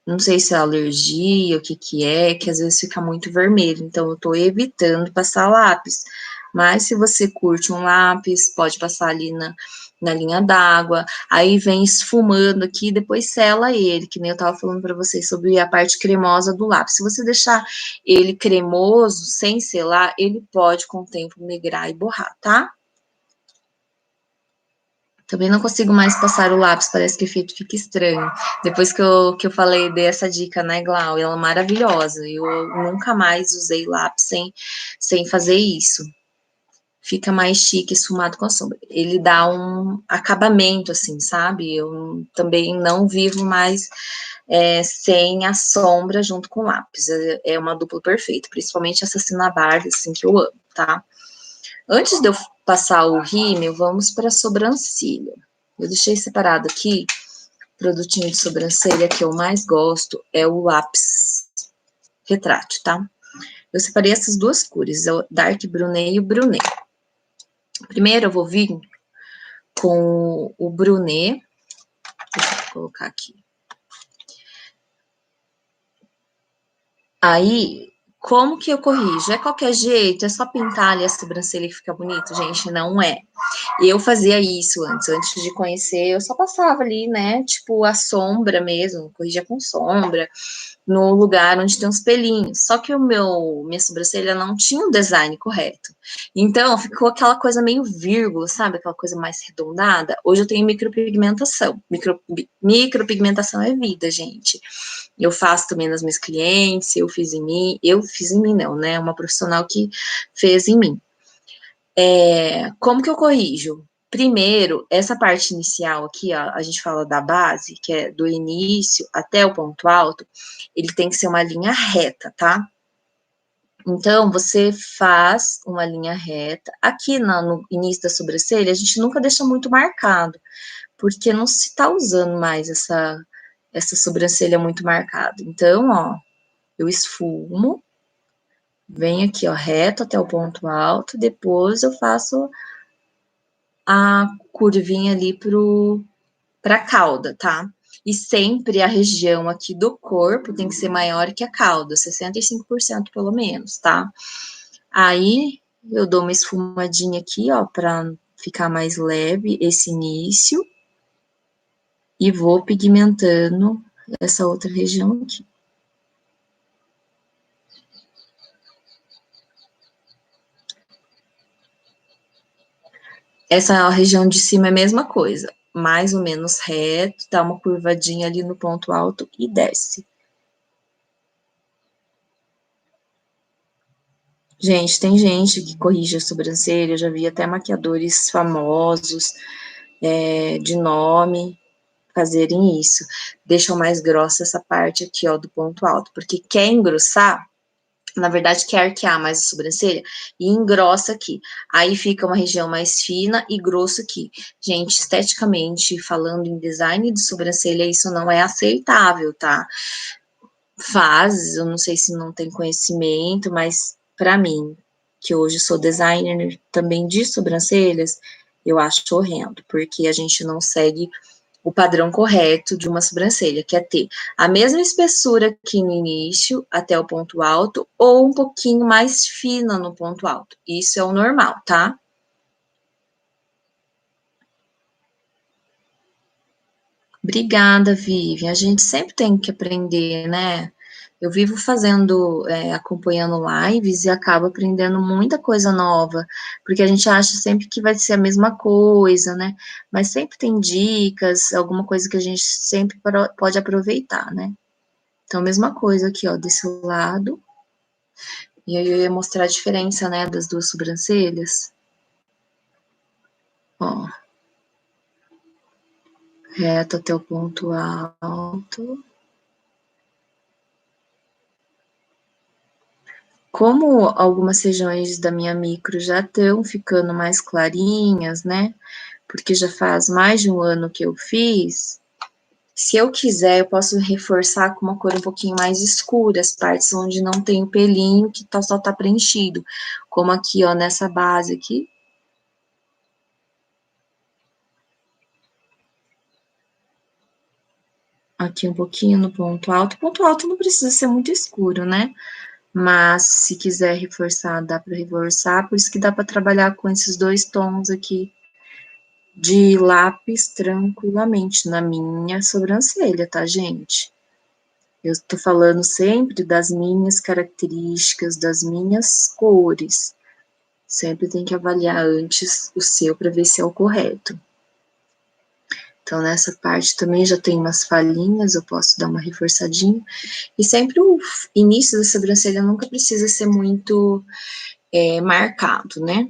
Não sei se é alergia, o que que é, que às vezes fica muito vermelho. Então, eu tô evitando passar lápis. Mas se você curte um lápis, pode passar ali na linha d'água. Aí vem esfumando aqui, depois sela ele, que nem eu tava falando para vocês sobre a parte cremosa do lápis. Se você deixar ele cremoso, sem selar, ele pode com o tempo migrar e borrar, tá? Também não consigo mais passar o lápis, parece que o efeito fica estranho. Depois que eu falei dessa dica, né, Glau? Ela é maravilhosa. Eu nunca mais usei lápis sem fazer isso. Fica mais chique, esfumado com a sombra. Ele dá um acabamento, assim, sabe? Eu também não vivo mais sem a sombra junto com o lápis. É uma dupla perfeita, principalmente essa Cinnabar, assim, que eu amo, tá? Antes de eu passar o rímel, vamos para a sobrancelha. Eu deixei separado aqui, produtinho de sobrancelha que eu mais gosto é o lápis retrátil, tá? Eu separei essas duas cores, é o Dark Brunet e o Brunet. Primeiro eu vou vir com o Brunet, deixa eu colocar aqui. Aí, Como que eu corrijo? É qualquer jeito? É só pintar ali a sobrancelha que fica bonito? Gente, não é. Eu fazia isso antes de conhecer, eu só passava ali, né, tipo, a sombra mesmo, corrigia com sombra, no lugar onde tem uns pelinhos. Só que minha sobrancelha não tinha um design correto. Então, ficou aquela coisa meio vírgula, sabe? Aquela coisa mais arredondada. Hoje eu tenho micropigmentação. Micropigmentação é vida, gente. Eu faço também nas minhas clientes, eu fiz em mim não, né? Uma profissional que fez em mim. Como que eu corrijo? Primeiro, essa parte inicial aqui, ó, a gente fala da base, que é do início até o ponto alto, ele tem que ser uma linha reta, tá? Então, você faz uma linha reta. Aqui no início da sobrancelha, a gente nunca deixa muito marcado, porque não se tá usando mais essa sobrancelha muito marcada. Então, ó, eu esfumo, venho aqui, ó, reto até o ponto alto, depois eu faço a curvinha ali pra cauda, tá? E sempre a região aqui do corpo tem que ser maior que a cauda, 65% pelo menos, tá? Aí eu dou uma esfumadinha aqui, ó, pra ficar mais leve esse início e vou pigmentando essa outra região aqui. Essa região de cima é a mesma coisa, mais ou menos reto, dá uma curvadinha ali no ponto alto e desce. Gente, tem gente que corrige a sobrancelha, eu já vi até maquiadores famosos, de nome, fazerem isso. Deixam mais grossa essa parte aqui, ó, do ponto alto, porque quer engrossar, na verdade quer arquear mais a sobrancelha, e engrossa aqui. Aí fica uma região mais fina e grosso aqui. Gente, esteticamente, falando em design de sobrancelha, isso não é aceitável, tá? Eu não sei se não tem conhecimento, mas para mim, que hoje sou designer também de sobrancelhas, eu acho horrendo, porque a gente não segue o padrão correto de uma sobrancelha, que é ter a mesma espessura aqui no início, até o ponto alto, ou um pouquinho mais fina no ponto alto. Isso é o normal, tá? Obrigada, Vivian. A gente sempre tem que aprender, né? Eu vivo fazendo, acompanhando lives e acabo aprendendo muita coisa nova, porque a gente acha sempre que vai ser a mesma coisa, né? Mas sempre tem dicas, alguma coisa que a gente sempre pode aproveitar, né? Então, mesma coisa aqui, ó, desse lado. E aí eu ia mostrar a diferença, né, das duas sobrancelhas. Ó, reto até o ponto alto. Como algumas regiões da minha micro já estão ficando mais clarinhas, né? Porque já faz mais de um ano que eu fiz. Se eu quiser, eu posso reforçar com uma cor um pouquinho mais escura, as partes onde não tem o pelinho que só tá preenchido. Como aqui, ó, nessa base aqui. Aqui um pouquinho no ponto alto. O ponto alto não precisa ser muito escuro, né? Mas se quiser reforçar, dá para reforçar, por isso que dá para trabalhar com esses dois tons aqui de lápis tranquilamente na minha sobrancelha, tá, gente? Eu tô falando sempre das minhas características, das minhas cores. Sempre tem que avaliar antes o seu para ver se é o correto. Então, nessa parte também já tem umas falhinhas, eu posso dar uma reforçadinha. E sempre o início da sobrancelha nunca precisa ser muito marcado, né?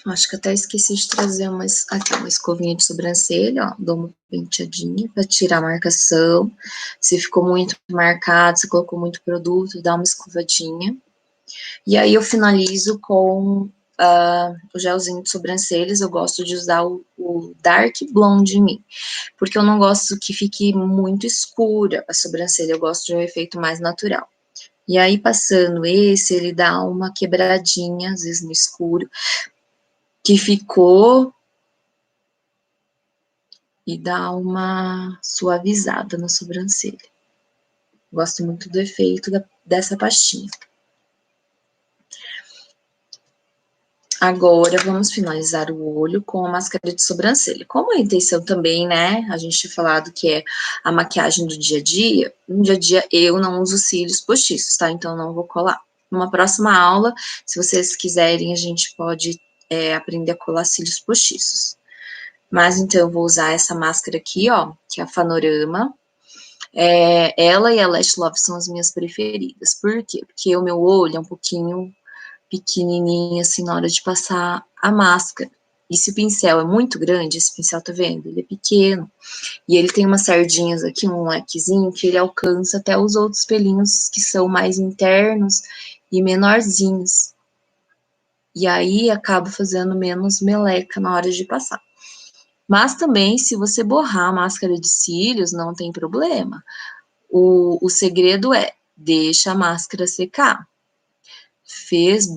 Acho que até esqueci de trazer aqui, uma escovinha de sobrancelha, ó, dou uma penteadinha para tirar a marcação. Se ficou muito marcado, se colocou muito produto, dá uma escovadinha. E aí eu finalizo com o gelzinho de sobrancelhas, eu gosto de usar o Dark Blonde em mim, porque eu não gosto que fique muito escura a sobrancelha, eu gosto de um efeito mais natural. E aí, passando esse, ele dá uma quebradinha, às vezes no escuro, que ficou e dá uma suavizada na sobrancelha. Gosto muito do efeito dessa pastinha. Agora, vamos finalizar o olho com a máscara de sobrancelha. Como a intenção também, né, a gente tinha falado que é a maquiagem do dia a dia, no dia a dia eu não uso cílios postiços, tá? Então, não vou colar. Numa próxima aula, se vocês quiserem, a gente pode aprender a colar cílios postiços. Mas, então, eu vou usar essa máscara aqui, ó, que é a Fanorama. Ela e a Lash Love são as minhas preferidas. Por quê? Porque o meu olho é um pouquinho pequenininha, assim, na hora de passar a máscara. E se o pincel é muito grande, esse pincel, tá vendo? Ele é pequeno. E ele tem umas sardinhas aqui, um lequezinho, que ele alcança até os outros pelinhos que são mais internos e menorzinhos. E aí, acaba fazendo menos meleca na hora de passar. Mas também, se você borrar a máscara de cílios, não tem problema. O segredo é, deixa a máscara secar. Fez,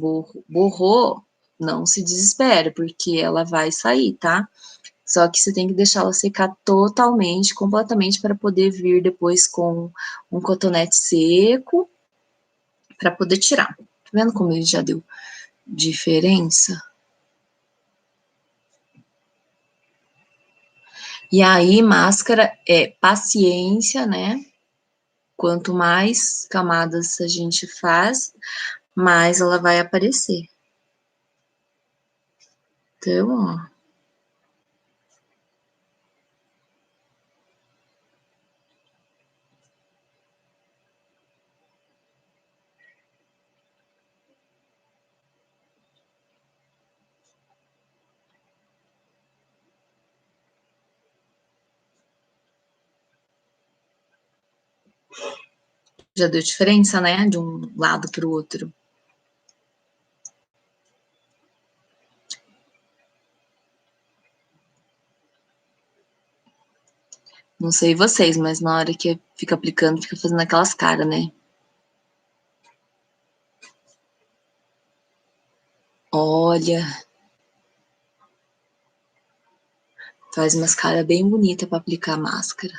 borrou, não se desespera, porque ela vai sair, tá? Só que você tem que deixar ela secar totalmente, completamente, para poder vir depois com um cotonete seco, para poder tirar. Tá vendo como ele já deu diferença? E aí, máscara é paciência, né? Quanto mais camadas a gente faz, mais ela vai aparecer. Então, ó. Já deu diferença, né? De um lado para o outro. Não sei vocês, mas na hora que fica aplicando, fica fazendo aquelas caras, né? Olha, faz umas caras bem bonitas para aplicar a máscara.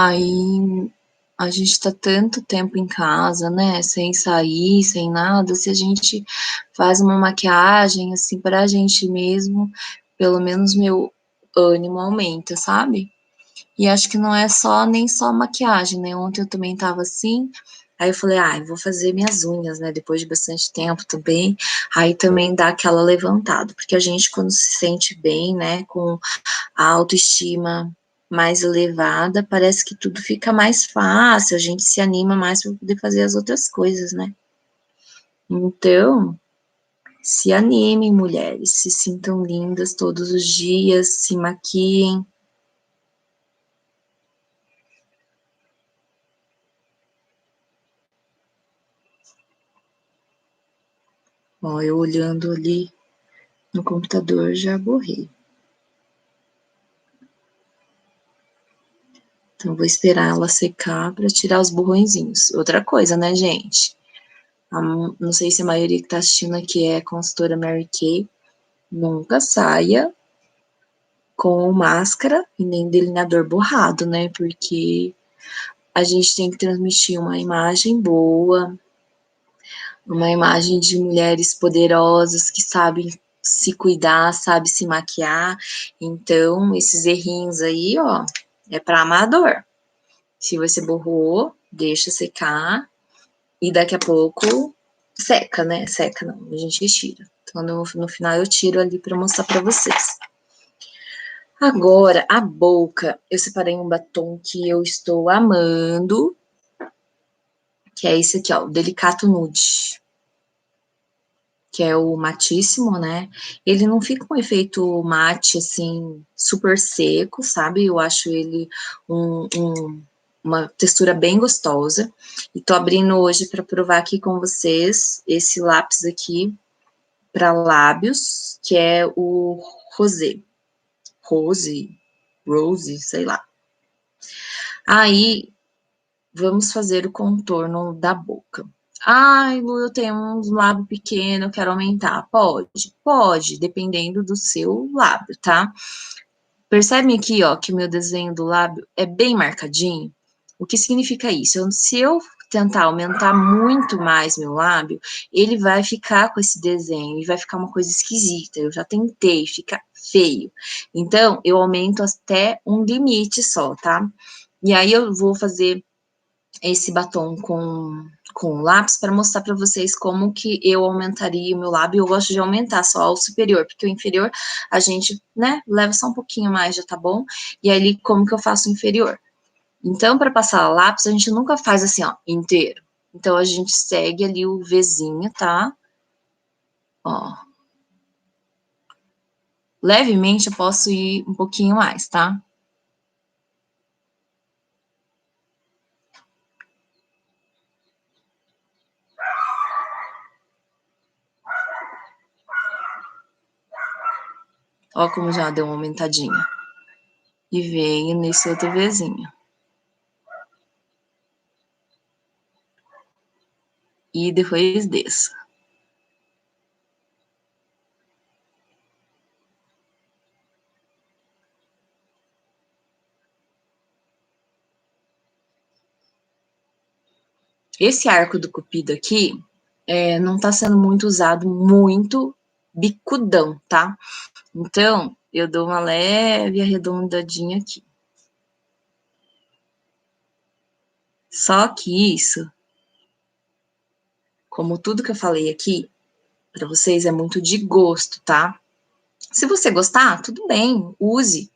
Aí a gente tá tanto tempo em casa, né? Sem sair, sem nada. Se a gente faz uma maquiagem assim pra gente mesmo, pelo menos meu ânimo aumenta, sabe? E acho que não é só nem só maquiagem, né? Ontem eu também tava assim, aí eu falei, eu vou fazer minhas unhas, né? Depois de bastante tempo também. Aí também dá aquela levantada, porque a gente quando se sente bem, né, com a autoestima mais elevada, parece que tudo fica mais fácil, a gente se anima mais para poder fazer as outras coisas, né? Então, se animem, mulheres, se sintam lindas todos os dias, se maquiem. Ó, eu olhando ali no computador já borrei. Então, vou esperar ela secar para tirar os borrõezinhos. Outra coisa, né, gente? Não sei se a maioria que tá assistindo aqui é consultora Mary Kay. Nunca saia com máscara e nem delineador borrado, né? Porque a gente tem que transmitir uma imagem boa, uma imagem de mulheres poderosas que sabem se cuidar, sabem se maquiar. Então, esses errinhos aí, ó, é para amador. Se você borrou, deixa secar e daqui a pouco seca, né? Seca não, a gente tira. Então, no final eu tiro ali para mostrar para vocês. Agora, a boca, eu separei um batom que eu estou amando, que é esse aqui, ó, o Delicato Nude, que é o matíssimo, né? Ele não fica um efeito mate, assim, super seco, sabe? Eu acho ele uma textura bem gostosa. E tô abrindo hoje para provar aqui com vocês esse lápis aqui para lábios, que é o Rosé. Rose, sei lá. Aí, vamos fazer o contorno da boca. Ai, Lu, eu tenho um lábio pequeno, eu quero aumentar. Pode, dependendo do seu lábio, tá? Percebe aqui, ó, que o meu desenho do lábio é bem marcadinho? O que significa isso? Se eu tentar aumentar muito mais meu lábio, ele vai ficar com esse desenho e vai ficar uma coisa esquisita. Eu já tentei, fica feio. Então, eu aumento até um limite só, tá? E aí eu vou fazer esse batom com lápis para mostrar para vocês como que eu aumentaria o meu lábio. Eu gosto de aumentar só o superior, porque o inferior a gente, né, leva só um pouquinho mais, já tá bom? E aí, como que eu faço o inferior? Então, para passar lápis, a gente nunca faz assim, ó, inteiro. Então, a gente segue ali o Vzinho, tá? Ó. Levemente eu posso ir um pouquinho mais, tá? Ó como já deu uma aumentadinha. E venho nesse outro Vzinho. E depois desço. Esse arco do cupido aqui não está sendo muito usado, muito bicudão, tá? Então, eu dou uma leve arredondadinha aqui. Só que isso, como tudo que eu falei aqui, para vocês é muito de gosto, tá? Se você gostar, tudo bem, use.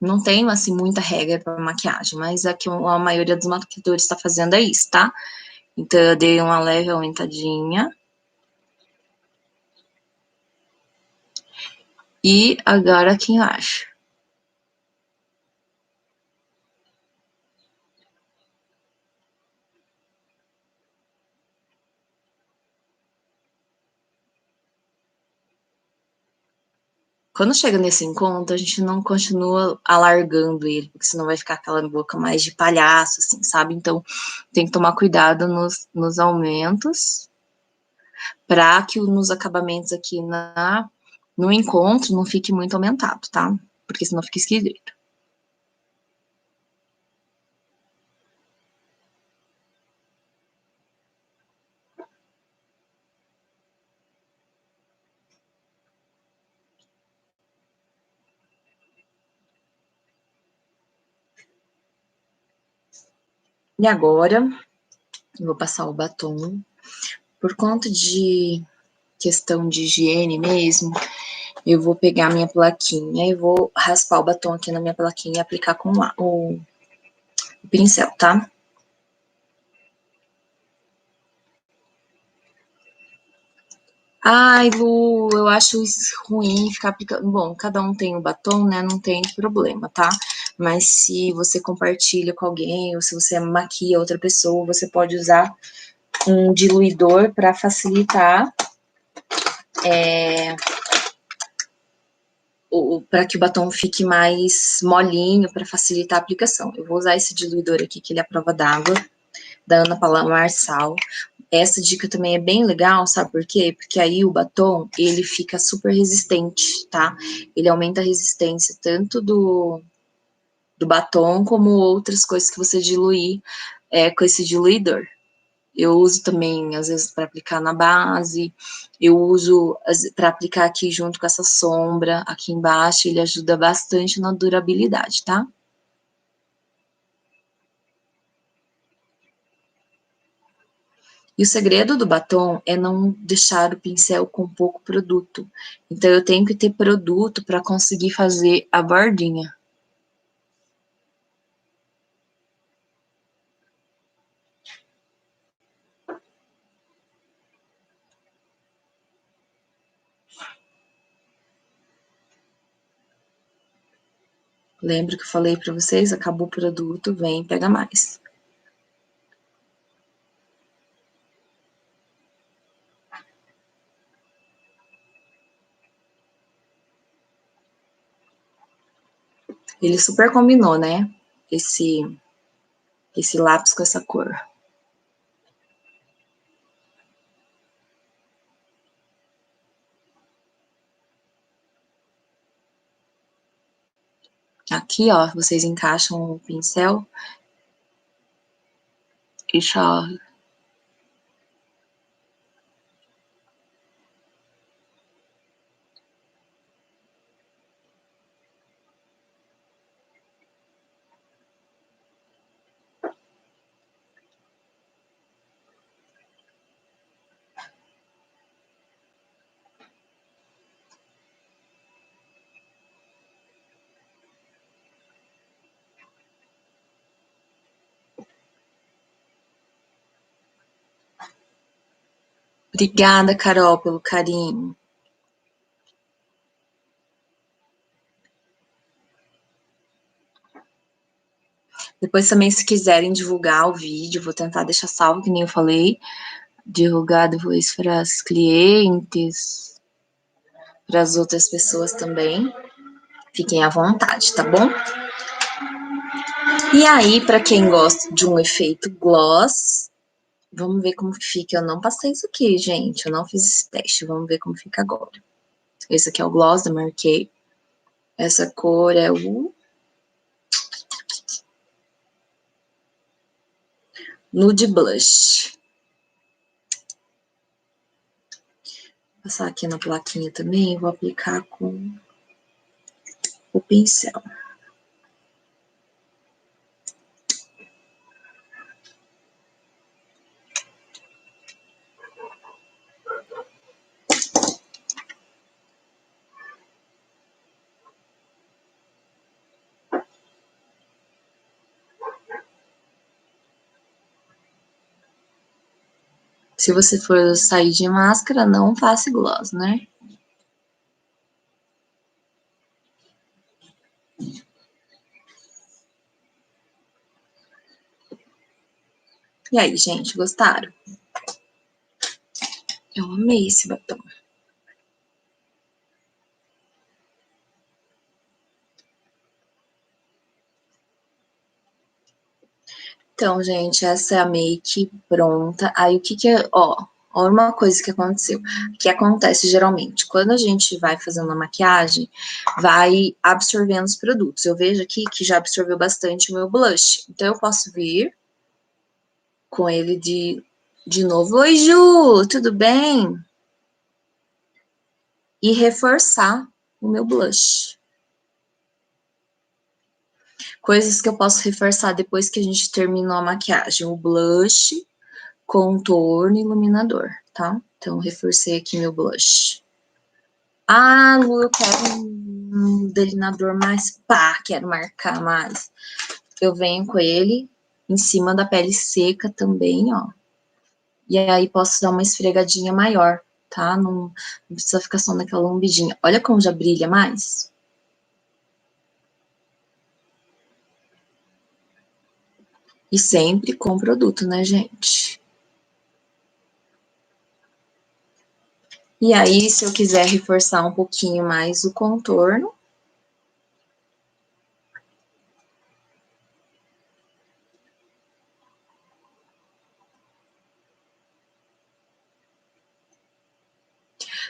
Não tenho, assim, muita regra para maquiagem, mas é que a maioria dos maquiadores está fazendo é isso, tá? Então, eu dei uma leve aumentadinha. E agora aqui embaixo. Quando chega nesse encontro, a gente não continua alargando ele, porque senão vai ficar aquela boca mais de palhaço, assim, sabe? Então, tem que tomar cuidado nos aumentos, para que nos acabamentos aqui no encontro não fique muito aumentado, tá? Porque senão fica esquisito. E agora, eu vou passar o batom. Por conta de questão de higiene mesmo, eu vou pegar minha plaquinha e vou raspar o batom aqui na minha plaquinha e aplicar com o pincel, tá? Ai, Lu, eu acho isso ruim ficar aplicando. Bom, cada um tem o batom, né? Não tem problema, tá? Mas se você compartilha com alguém ou se você maquia outra pessoa, você pode usar um diluidor para facilitar, para que o batom fique mais molinho, para facilitar a aplicação. Eu vou usar esse diluidor aqui, que ele é a prova d'água, da Ana Paula Marçal. Essa dica também é bem legal, sabe por quê? Porque aí o batom, ele fica super resistente, tá? Ele aumenta a resistência tanto do batom, como outras coisas que você diluir com esse diluidor. Eu uso também, às vezes, para aplicar na base, eu uso para aplicar aqui junto com essa sombra, aqui embaixo, ele ajuda bastante na durabilidade, tá? E o segredo do batom é não deixar o pincel com pouco produto. Então, eu tenho que ter produto para conseguir fazer a bordinha. Lembra que eu falei para vocês? Acabou o produto, vem e pega mais. Ele super combinou, né? Esse lápis com essa cor. Aqui, ó, vocês encaixam o pincel e chove. Obrigada, Carol, pelo carinho. Depois também, se quiserem divulgar o vídeo, vou tentar deixar salvo, que nem eu falei. Divulgar depois para as clientes, para as outras pessoas também. Fiquem à vontade, tá bom? E aí, para quem gosta de um efeito gloss, vamos ver como fica. Eu não passei isso aqui, gente. Eu não fiz esse teste. Vamos ver como fica agora. Esse aqui é o gloss da Mary Kay. Essa cor é o Nude Blush. Vou passar aqui na plaquinha também. Vou aplicar com o pincel. Se você for sair de máscara, não passe gloss, né? E aí, gente, gostaram? Eu amei esse batom. Então, gente, essa é a make pronta. Aí, o que que é... Ó, uma coisa que aconteceu. Que acontece geralmente, quando a gente vai fazendo a maquiagem, vai absorvendo os produtos. Eu vejo aqui que já absorveu bastante o meu blush. Então, eu posso vir com ele de novo. Oi, Ju, tudo bem? E reforçar o meu blush. Coisas que eu posso reforçar depois que a gente terminou a maquiagem. O blush, contorno e iluminador, tá? Então, reforcei aqui meu blush. Ah, Lu, eu quero um delineador mais pá, quero marcar mais. Eu venho com ele em cima da pele seca também, ó. E aí posso dar uma esfregadinha maior, tá? Não precisa ficar só naquela lambidinha. Olha como já brilha mais. E sempre com produto, né, gente? E aí, se eu quiser reforçar um pouquinho mais o contorno,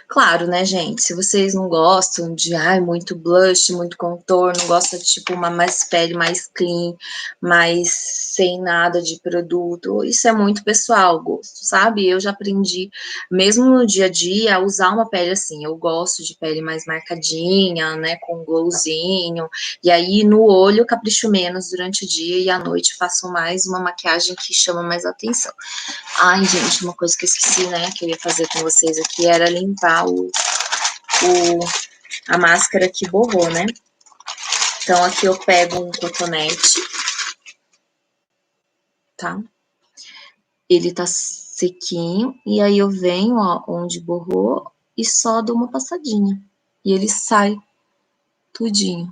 claro, né, gente? Se vocês não gostam de muito blush, muito contorno, gosta de tipo uma mais pele mais clean, mais sem nada de produto, isso é muito pessoal, gosto, sabe? Eu já aprendi, mesmo no dia a dia, a usar uma pele assim. Eu gosto de pele mais marcadinha, né, com glowzinho. E aí no olho eu capricho menos durante o dia e à noite faço mais uma maquiagem que chama mais atenção. Ai, gente, uma coisa que eu esqueci, né, que eu ia fazer com vocês aqui era limpar a máscara que borrou, né? Então, aqui eu pego um cotonete, tá? Ele tá sequinho, e aí eu venho, ó, onde borrou, e só dou uma passadinha. E ele sai tudinho.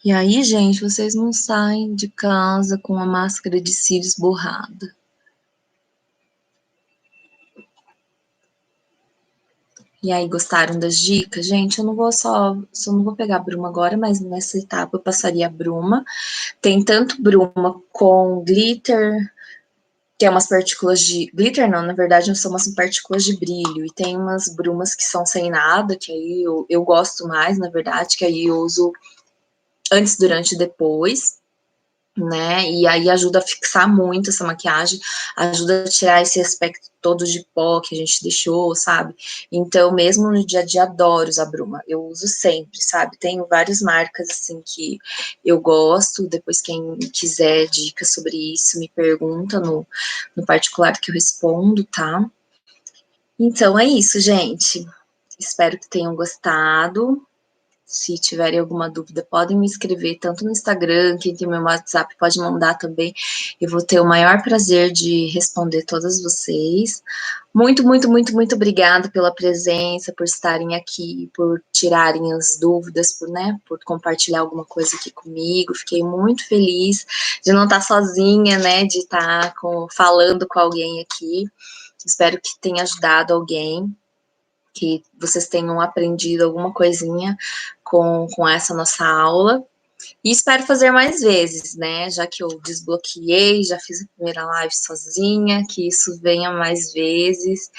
E aí, gente, vocês não saem de casa com a máscara de cílios borrada. E aí, gostaram das dicas? Gente, eu não vou só não vou pegar a bruma agora, mas nessa etapa eu passaria a bruma. Tem tanto bruma com glitter, que é umas partículas de... Glitter não, na verdade, são umas partículas de brilho. E tem umas brumas que são sem nada, que aí eu gosto mais, na verdade, que aí eu uso antes, durante e depois, né? E aí ajuda a fixar muito essa maquiagem, ajuda a tirar esse aspecto todo de pó que a gente deixou, sabe? Então, mesmo no dia a dia, adoro usar bruma. Eu uso sempre, sabe? Tenho várias marcas, assim, que eu gosto. Depois, quem quiser dicas sobre isso, me pergunta no particular que eu respondo, tá? Então, é isso, gente. Espero que tenham gostado. Se tiverem alguma dúvida, podem me escrever tanto no Instagram, quem tem meu WhatsApp pode mandar também. Eu vou ter o maior prazer de responder todas vocês. Muito, muito, muito, muito obrigada pela presença, por estarem aqui, por tirarem as dúvidas, por compartilhar alguma coisa aqui comigo. Fiquei muito feliz de não estar sozinha, né? De estar falando com alguém aqui. Espero que tenha ajudado alguém, que vocês tenham aprendido alguma coisinha com essa nossa aula. E espero fazer mais vezes, né? Já que eu desbloqueei, já fiz a primeira live sozinha, que isso venha mais vezes,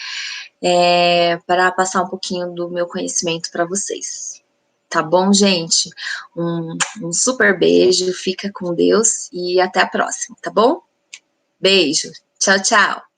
para passar um pouquinho do meu conhecimento para vocês. Tá bom, gente? Um super beijo, fica com Deus e até a próxima, tá bom? Beijo, tchau, tchau.